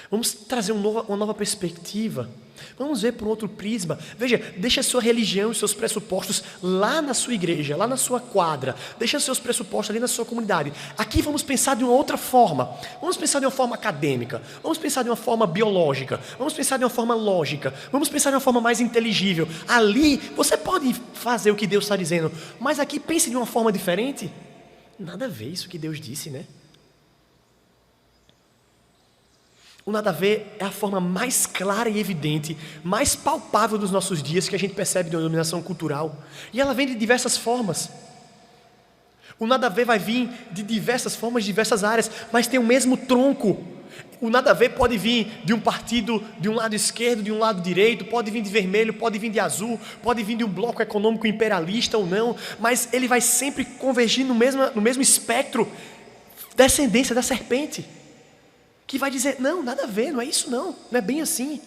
Vamos trazer uma nova perspectiva. Vamos ver por um outro prisma. Veja, deixa a sua religião e seus pressupostos lá na sua igreja, lá na sua quadra. Deixa os seus pressupostos ali na sua comunidade. Aqui vamos pensar de uma outra forma. Vamos pensar de uma forma acadêmica. Vamos pensar de uma forma biológica. Vamos pensar de uma forma lógica. Vamos pensar de uma forma mais inteligível. Ali você pode fazer o que Deus está dizendo, mas aqui pense de uma forma diferente. Nada a ver isso que Deus disse, né? O nada a ver é a forma mais clara e evidente, mais palpável dos nossos dias que a gente percebe de uma dominação cultural. E ela vem de diversas formas. O nada a ver vai vir de diversas formas, de diversas áreas, mas tem o mesmo tronco. O nada a ver pode vir de um partido de um lado esquerdo, de um lado direito, pode vir de vermelho, pode vir de azul, pode vir de um bloco econômico imperialista ou não, mas ele vai sempre convergir no mesmo espectro, descendência da serpente. Que vai dizer, não, nada a ver, não é isso não é bem assim.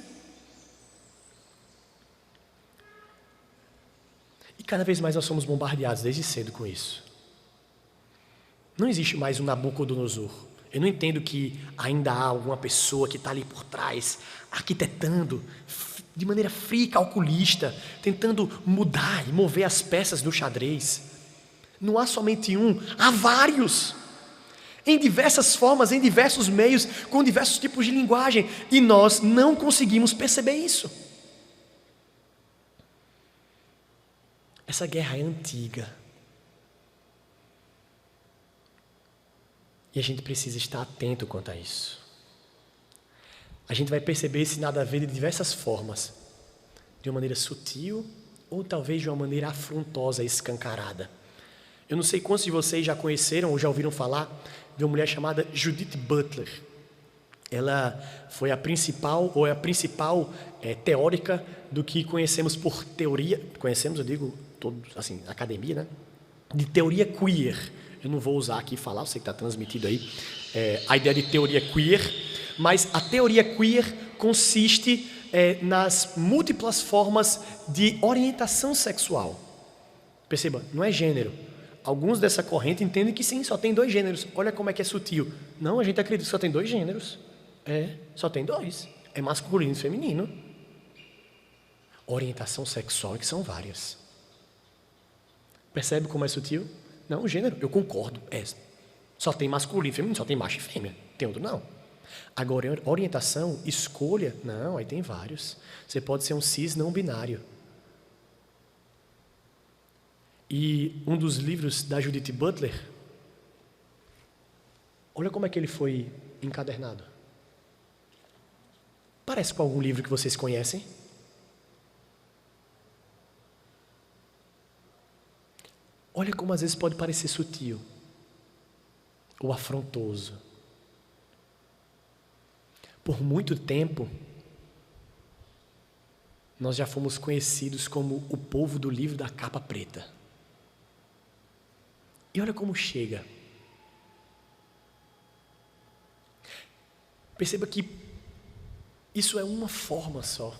E cada vez mais nós somos bombardeados desde cedo com isso. Não existe mais um Nabucodonosor. Eu não entendo que ainda há alguma pessoa que está ali por trás, arquitetando, de maneira fria e calculista, tentando mudar e mover as peças do xadrez. Não há somente um, há vários. Em diversas formas, em diversos meios, com diversos tipos de linguagem. E nós não conseguimos perceber isso. Essa guerra é antiga. E a gente precisa estar atento quanto a isso. A gente vai perceber esse nada a ver de diversas formas. De uma maneira sutil ou talvez de uma maneira afrontosa e escancarada. Eu não sei quantos de vocês já conheceram ou já ouviram falar de uma mulher chamada Judith Butler. Ela foi a principal teórica do que conhecemos por teoria, conhecemos, eu digo, todos, assim, academia, né? De teoria queer. Eu não vou usar aqui e falar, eu sei que está transmitido aí, a ideia de teoria queer, mas a teoria queer consiste nas múltiplas formas de orientação sexual. Perceba, não é gênero. Alguns dessa corrente entendem que sim, só tem 2 gêneros. Olha como é que é sutil. Não, a gente acredita que só tem 2 gêneros. Só tem 2. É masculino e feminino. Orientação sexual é que são várias. Percebe como é sutil? Não, gênero, eu concordo. Só tem masculino e feminino, só tem macho e fêmea. Tem outro não. Agora, orientação, escolha, não, aí tem vários. Você pode ser um cis não binário. E um dos livros da Judith Butler Olha como é que ele foi encadernado. Parece com algum livro que vocês conhecem? Olha como às vezes pode parecer sutil ou afrontoso. Por muito tempo, nós já fomos conhecidos como o povo do livro da capa preta. E olha como chega. Perceba que isso é uma forma só.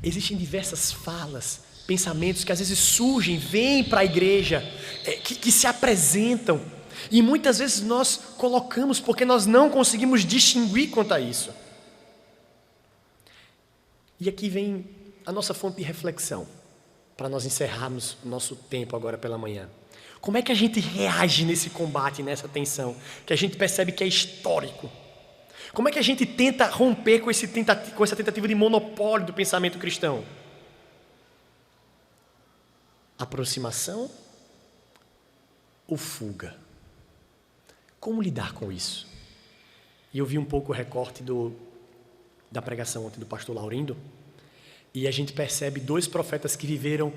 Existem diversas falas, pensamentos que às vezes surgem, vêm para a igreja, que se apresentam. E muitas vezes nós colocamos porque nós não conseguimos distinguir quanto a isso. E aqui vem a nossa fonte de reflexão, para nós encerrarmos o nosso tempo agora pela manhã. Como é que a gente reage nesse combate, nessa tensão, que a gente percebe que é histórico? Como é que a gente tenta romper com essa tentativa de monopólio do pensamento cristão? Aproximação ou fuga? Como lidar com isso? E eu vi um pouco o recorte da pregação ontem do pastor Laurindo, e a gente percebe 2 profetas que viveram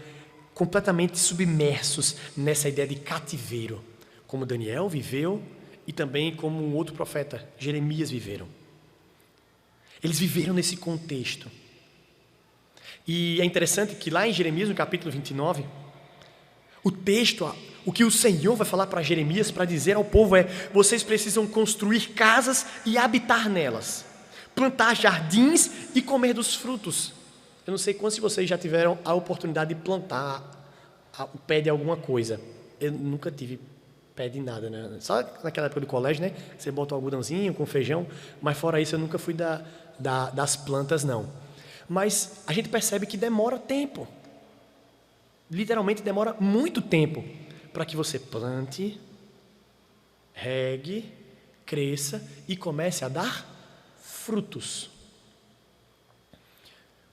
completamente submersos nessa ideia de cativeiro, como Daniel viveu e também como um outro profeta, Jeremias, viveram. Eles viveram nesse contexto. E é interessante que lá em Jeremias, no capítulo 29, o texto, o que o Senhor vai falar para Jeremias, para dizer ao povo é: vocês precisam construir casas e habitar nelas, plantar jardins e comer dos frutos. Eu não sei quantos de vocês já tiveram a oportunidade de plantar o pé de alguma coisa. Eu nunca tive pé de nada, né? Só naquela época do colégio, né? Você bota um algodãozinho com feijão, mas fora isso eu nunca fui das plantas, não. Mas a gente percebe que demora tempo. Literalmente demora muito tempo para que você plante, regue, cresça e comece a dar frutos.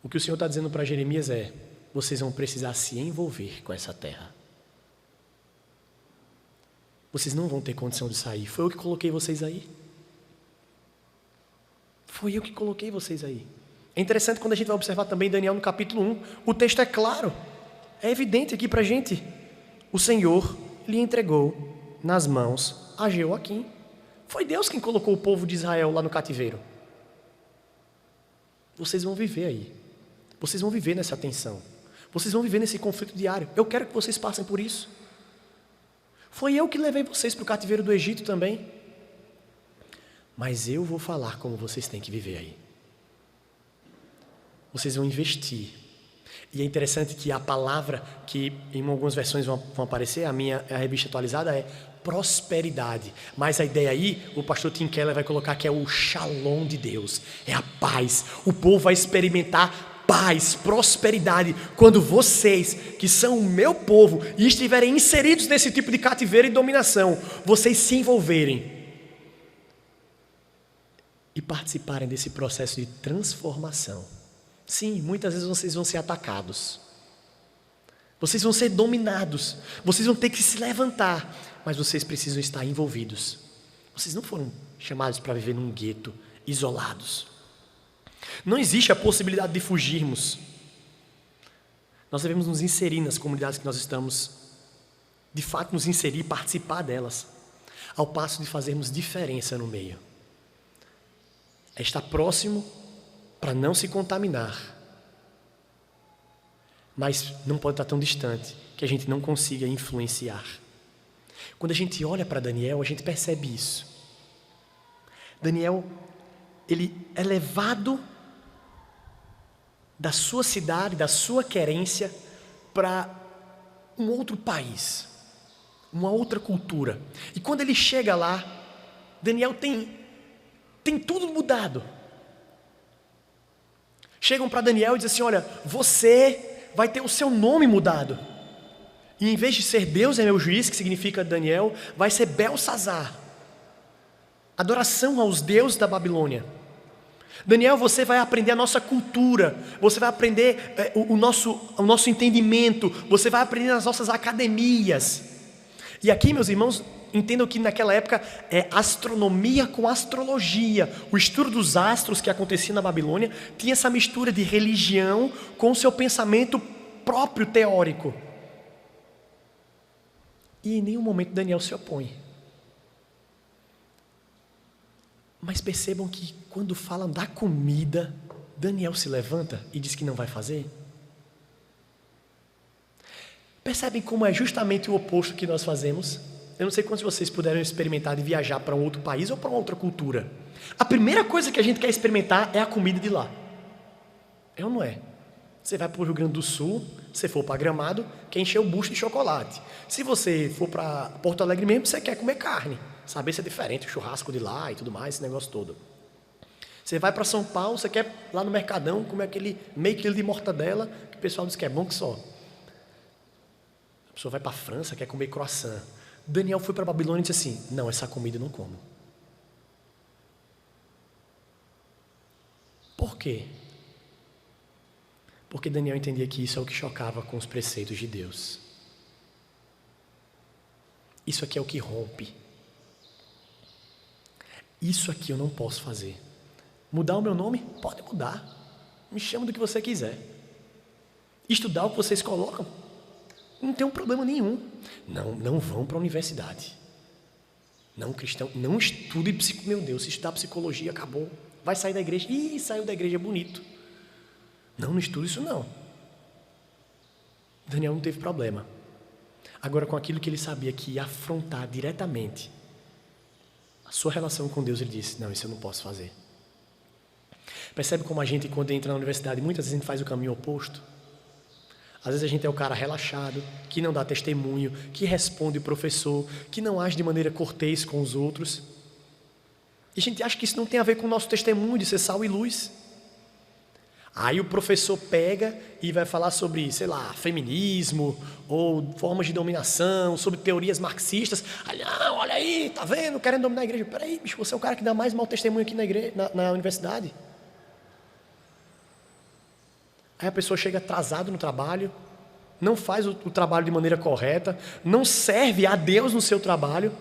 O que o Senhor está dizendo para Jeremias é: vocês vão precisar se envolver com essa terra. Vocês não vão ter condição de sair. Foi eu que coloquei vocês aí. Foi eu que coloquei vocês aí. É interessante quando a gente vai observar também Daniel no capítulo 1. O texto é claro. É evidente aqui para a gente. O Senhor lhe entregou nas mãos a Jeoaquim. Foi Deus quem colocou o povo de Israel lá no cativeiro. Vocês vão viver aí. Vocês vão viver nessa tensão. Vocês vão viver nesse conflito diário. Eu quero que vocês passem por isso. Foi eu que levei vocês para o cativeiro do Egito também. Mas eu vou falar como vocês têm que viver aí. Vocês vão investir. E é interessante que a palavra que em algumas versões vão aparecer, a revista atualizada é prosperidade. Mas a ideia aí, o pastor Tim Keller vai colocar que é o shalom de Deus. É a paz. O povo vai experimentar paz, prosperidade, quando vocês, que são o meu povo, e estiverem inseridos nesse tipo de cativeiro e dominação, vocês se envolverem e participarem desse processo de transformação. Sim, muitas vezes vocês vão ser atacados, vocês vão ser dominados, vocês vão ter que se levantar, mas vocês precisam estar envolvidos. Vocês não foram chamados para viver num gueto, isolados. Não existe a possibilidade de fugirmos. Nós devemos nos inserir nas comunidades que nós estamos, de fato nos inserir e participar delas, ao passo de fazermos diferença no meio. É estar próximo para não se contaminar, mas não pode estar tão distante que a gente não consiga influenciar. Quando a gente olha para Daniel, a gente percebe isso. Daniel, ele é levado da sua cidade, da sua querência, para um outro país, uma outra cultura. E quando ele chega lá, Daniel tem tudo mudado. Chegam para Daniel e dizem assim: olha, você vai ter o seu nome mudado. E em vez de ser Deus é meu juiz, que significa Daniel, vai ser Belsazar. Adoração aos deuses da Babilônia. Daniel, você vai aprender a nossa cultura, você vai aprender o nosso entendimento, você vai aprender nas nossas academias. E aqui, meus irmãos, Entendam que naquela época é astronomia com astrologia. O estudo dos astros que acontecia na Babilônia tinha essa mistura de religião com o seu pensamento próprio teórico. E em nenhum momento Daniel se opõe. Mas percebam que quando falam da comida, Daniel se levanta e diz que não vai fazer. Percebem como é justamente o oposto que nós fazemos? Eu não sei quantos de vocês puderam experimentar de viajar para um outro país ou para uma outra cultura. A primeira coisa que a gente quer experimentar é a comida de lá. É ou não é? Você vai para o Rio Grande do Sul, se for para Gramado, quer encher o bucho de chocolate. Se você for para Porto Alegre mesmo, você quer comer carne. Saber se é diferente, o churrasco de lá e tudo mais, esse negócio todo. Você vai para São Paulo, você quer lá no Mercadão comer aquele meio quilo de mortadela, que o pessoal diz que é bom que só. A pessoa vai para a França, quer comer croissant. Daniel foi para a Babilônia e disse assim, não, essa comida eu não como. Por quê? Porque Daniel entendia que isso é o que chocava com os preceitos de Deus. Isso aqui é o que rompe. Isso aqui eu não posso fazer. Mudar o meu nome? Pode mudar. Me chama do que você quiser. Estudar o que vocês colocam? Não tem um problema nenhum. Não vão para a universidade. Não, cristão, não estude psicologia. Meu Deus, se estudar psicologia, acabou. Vai sair da igreja. Ih, saiu da igreja, é bonito. Não estudo isso não. Daniel não teve problema. Agora, com aquilo que ele sabia que ia afrontar diretamente a sua relação com Deus, ele disse, não, isso eu não posso fazer. Percebe como a gente, quando entra na universidade, muitas vezes a gente faz o caminho oposto? Às vezes a gente é o cara relaxado, que não dá testemunho, que responde o professor, que não age de maneira cortês com os outros. E a gente acha que isso não tem a ver com o nosso testemunho de ser sal e luz. Aí o professor pega e vai falar sobre, sei lá, feminismo, ou formas de dominação, sobre teorias marxistas. Aí, olha aí, tá vendo, querendo dominar a igreja. Peraí, bicho, você é o cara que dá mais mau testemunho aqui na igreja, na universidade. Aí a pessoa chega atrasado no trabalho, não faz o trabalho de maneira correta, não serve a Deus no seu trabalho.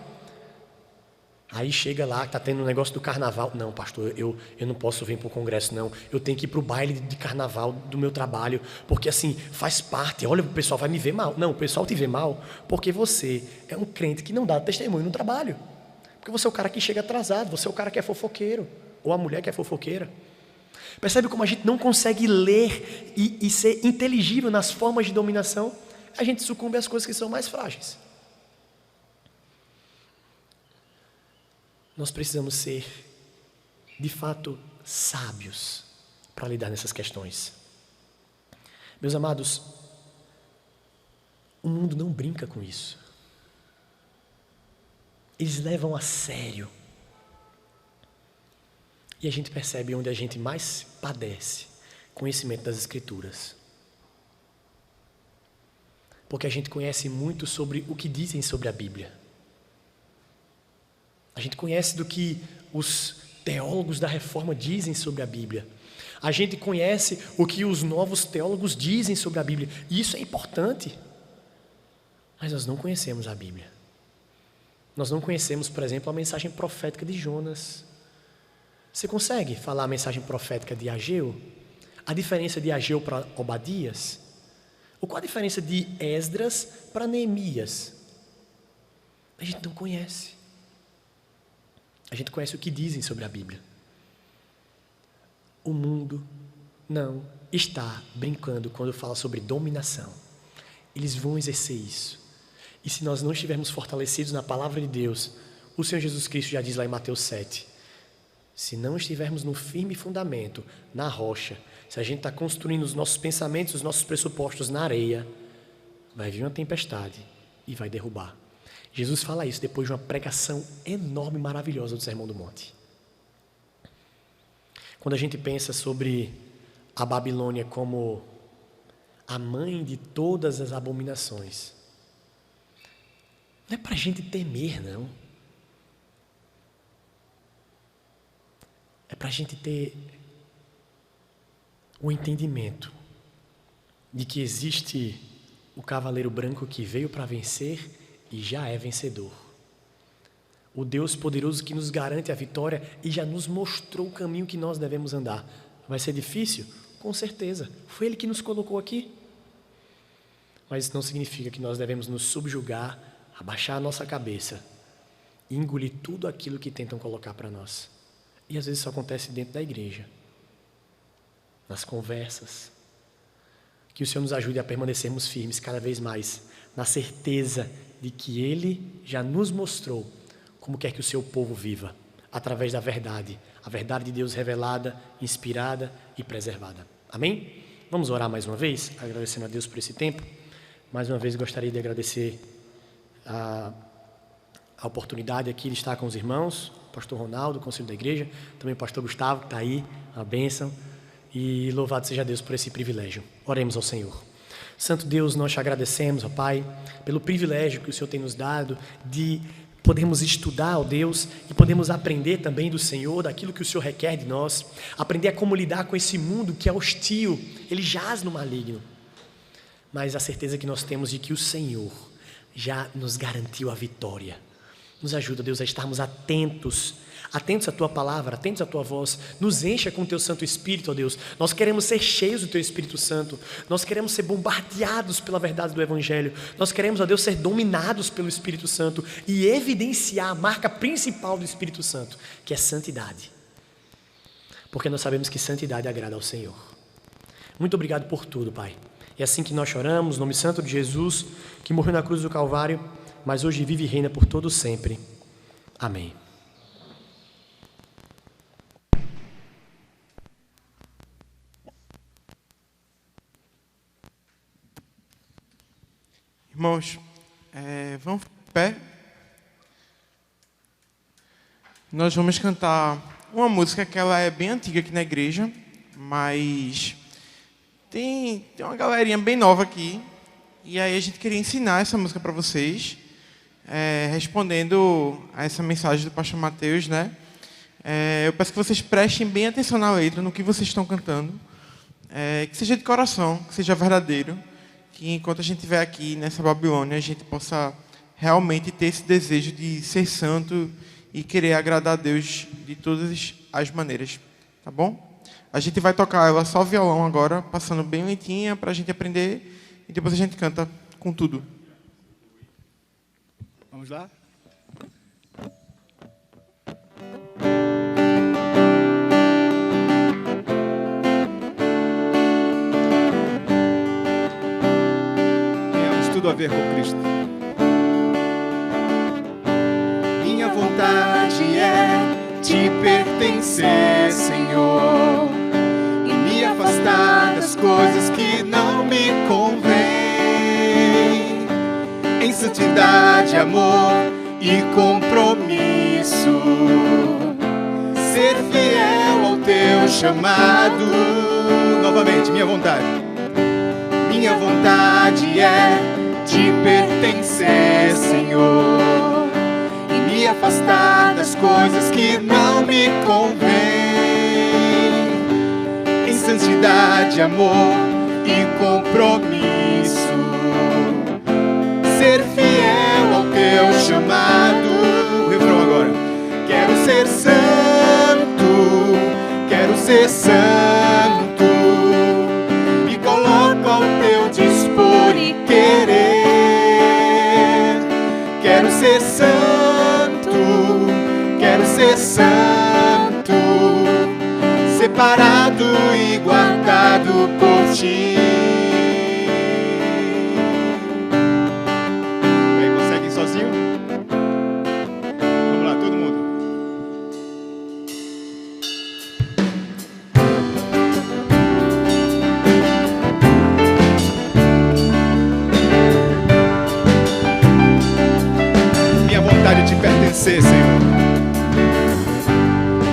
Aí chega lá, está tendo um negócio do carnaval. Não, pastor, eu não posso vir para o congresso, não. Eu tenho que ir para o baile de carnaval do meu trabalho, porque assim, faz parte. Olha, o pessoal vai me ver mal. Não, o pessoal te vê mal porque você é um crente que não dá testemunho no trabalho. Porque você é o cara que chega atrasado, você é o cara que é fofoqueiro, ou a mulher que é fofoqueira. Percebe como a gente não consegue ler e ser inteligível nas formas de dominação? A gente sucumbe às coisas que são mais frágeis. Nós precisamos ser, de fato, sábios para lidar nessas questões. Meus amados, o mundo não brinca com isso. Eles levam a sério. E a gente percebe onde a gente mais padece conhecimento das Escrituras. Porque a gente conhece muito sobre o que dizem sobre a Bíblia. A gente conhece do que os teólogos da Reforma dizem sobre a Bíblia. A gente conhece o que os novos teólogos dizem sobre a Bíblia. E isso é importante. Mas nós não conhecemos a Bíblia. Nós não conhecemos, por exemplo, a mensagem profética de Jonas. Você consegue falar a mensagem profética de Ageu? A diferença de Ageu para Obadias? Ou qual a diferença de Esdras para Neemias? A gente não conhece. A gente conhece o que dizem sobre a Bíblia. O mundo não está brincando quando fala sobre dominação. Eles vão exercer isso. E se nós não estivermos fortalecidos na palavra de Deus, o Senhor Jesus Cristo já diz lá em Mateus 7, se não estivermos no firme fundamento, na rocha, se a gente está construindo os nossos pensamentos, os nossos pressupostos na areia, vai vir uma tempestade e vai derrubar. Jesus fala isso depois de uma pregação enorme e maravilhosa do Sermão do Monte. Quando a gente pensa sobre a Babilônia como a mãe de todas as abominações, não é para a gente temer, não. É para a gente ter o entendimento de que existe o cavaleiro branco que veio para vencer e já é vencedor. o Deus poderoso que nos garante a vitória e já nos mostrou o caminho que nós devemos andar. Vai ser difícil? Com certeza. Foi Ele que nos colocou aqui. Mas isso não significa que nós devemos nos subjugar, abaixar a nossa cabeça e engolir tudo aquilo que tentam colocar para nós. E às vezes isso acontece dentro da igreja, nas conversas. Que o Senhor nos ajude a permanecermos firmes cada vez mais, na certeza de que Ele já nos mostrou como quer que o seu povo viva, através da verdade, a verdade de Deus revelada, inspirada e preservada. Amém? Vamos orar mais uma vez, agradecendo a Deus por esse tempo. Mais uma vez gostaria de agradecer a oportunidade aqui de estar com os irmãos, o pastor Ronaldo, o conselho da igreja, também o pastor Gustavo, que está aí, uma bênção, e louvado seja Deus por esse privilégio. Oremos ao Senhor. Santo Deus, nós te agradecemos, ó Pai, pelo privilégio que o Senhor tem nos dado de podermos estudar, ó Deus, e podemos aprender também do Senhor, daquilo que o Senhor requer de nós, aprender a como lidar com esse mundo que é hostil, ele jaz no maligno. Mas a certeza que nós temos de que o Senhor já nos garantiu a vitória. Nos ajuda, Deus, a estarmos atentos à Tua palavra, atentos à Tua voz. Nos encha com o Teu Santo Espírito, ó Deus. Nós queremos ser cheios do Teu Espírito Santo. Nós queremos ser bombardeados pela verdade do Evangelho. Nós queremos, ó Deus, ser dominados pelo Espírito Santo e evidenciar a marca principal do Espírito Santo, que é santidade. Porque nós sabemos que santidade agrada ao Senhor. Muito obrigado por tudo, Pai. É assim que nós choramos, no nome santo de Jesus, que morreu na cruz do Calvário, mas hoje vive e reina por todo sempre. Amém. Irmãos, vamos de pé. Nós vamos cantar uma música que ela é bem antiga aqui na igreja, mas tem uma galerinha bem nova aqui, e aí a gente queria ensinar essa música para vocês, respondendo a essa mensagem do pastor Mateus, né? Eu peço que vocês prestem bem atenção na letra, no que vocês estão cantando, que seja de coração, que seja verdadeiro, que enquanto a gente estiver aqui nessa Babilônia, a gente possa realmente ter esse desejo de ser santo e querer agradar a Deus de todas as maneiras, tá bom? A gente vai tocar ela só violão agora, passando bem lentinha para a gente aprender, e depois a gente canta com tudo. Vamos lá? Temos tudo a ver com Cristo. Minha vontade é te pertencer, Senhor, e me afastar das coisas que não me convêm. Em santidade, amor e compromisso, ser fiel ao teu chamado. Novamente, minha vontade é te pertencer, Senhor, e me afastar das coisas que não me convêm. Em santidade, amor e compromisso, ser fiel ao teu chamado. O refrão agora. Quero ser santo, me coloco ao teu dispor e querer. Quero ser santo, separado e guardado por ti. Consegue ir sozinho? Vamos lá, todo mundo. Minha vontade é te pertencer, Senhor.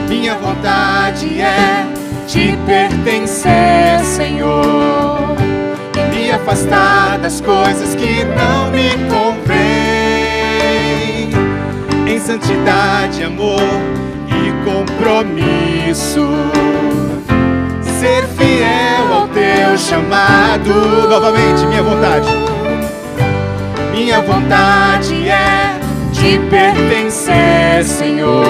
Minha vontade é te pertencer, Senhor, e me afastar das coisas que não me convêm. Em santidade, amor e compromisso, ser fiel ao teu chamado. Novamente, minha vontade é te te pertencer, Senhor,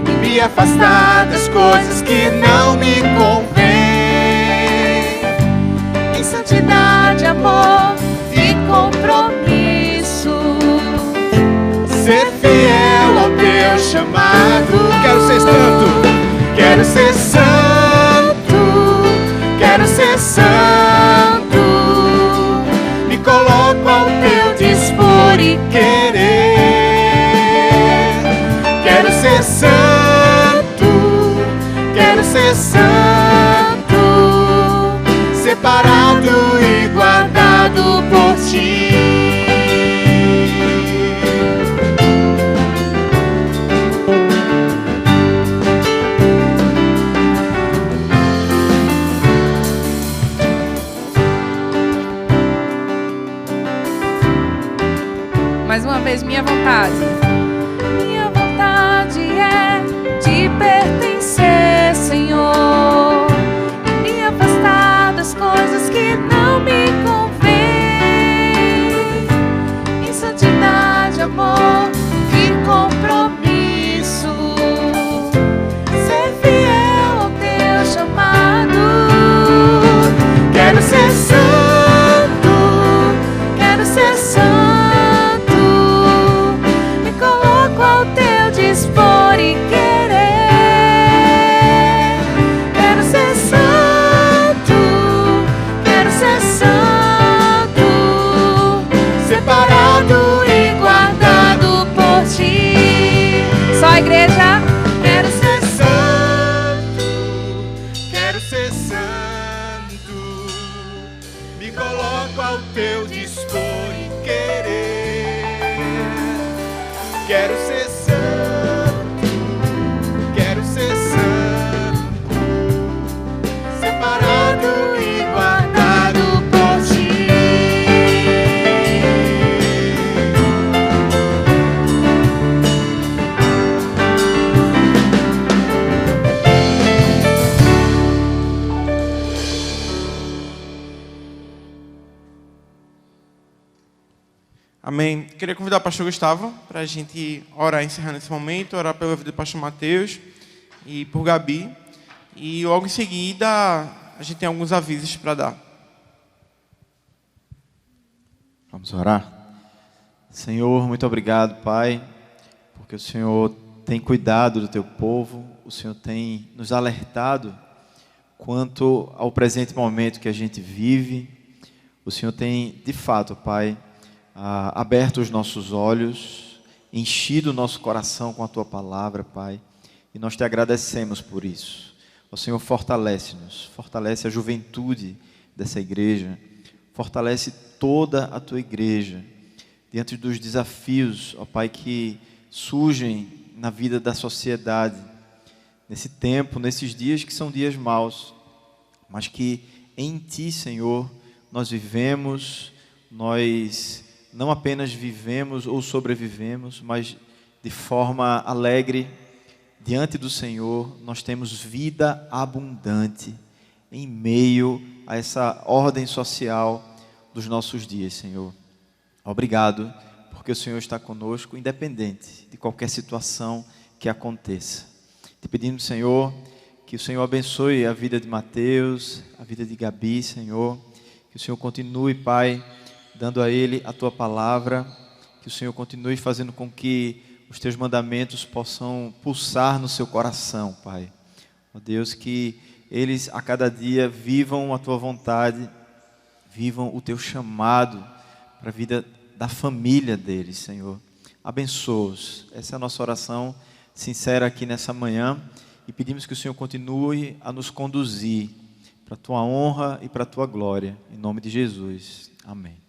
e me afastar das coisas que não me convêm. Em santidade, amor e compromisso, ser fiel ao teu chamado. Quero ser santo, quero ser santo, quero ser santo. Me coloco ao teu dispor e querer. Quero ser santo, quero ser santo, separado e guardado por ti. Mais uma vez, minha vontade. Minha vontade é te pertencer, Senhor, e me afastar das coisas que não me convêm. Em santidade, amor e compromisso, ser fiel ao teu chamado. Quero ser santo, quero ser santo. Ao teu dispor e querer. Quero ser santo, quero ser santo, separado e guardado por ti. Só a igreja. Quero ser santo, quero ser santo, me coloco ao teu dispor e querer. Quero ser santo, quero ser santo, separado e guardado por ti. Amém. Queria convidar o pastor Gustavo para a gente orar encerrando esse momento, orar pela vida do pastor Mateus e por Gabi. E logo em seguida a gente tem alguns avisos para dar. Vamos orar. Senhor, muito obrigado, Pai, porque o Senhor tem cuidado do teu povo, o Senhor tem nos alertado quanto ao presente momento que a gente vive. O Senhor tem, de fato, Pai, aberto os nossos olhos, enchido o nosso coração com a Tua palavra, Pai, e nós Te agradecemos por isso. O Senhor fortalece-nos, fortalece a juventude dessa igreja, fortalece toda a Tua igreja, diante dos desafios, ó Pai, que surgem na vida da sociedade, nesse tempo, nesses dias que são dias maus, mas que em Ti, Senhor, nós vivemos, nós não apenas vivemos ou sobrevivemos, mas de forma alegre, diante do Senhor, nós temos vida abundante em meio a essa ordem social dos nossos dias, Senhor. Obrigado, porque o Senhor está conosco, independente de qualquer situação que aconteça. Te pedimos, Senhor, que o Senhor abençoe a vida de Mateus, a vida de Gabi, Senhor. Que o Senhor continue, Pai, dando a ele a Tua palavra, que o Senhor continue fazendo com que os Teus mandamentos possam pulsar no seu coração, Pai. Ó Deus, que eles a cada dia vivam a Tua vontade, vivam o Teu chamado para a vida da família deles, Senhor. Abençoa-os. Essa é a nossa oração sincera aqui nessa manhã e pedimos que o Senhor continue a nos conduzir para a Tua honra e para a Tua glória. Em nome de Jesus. Amém.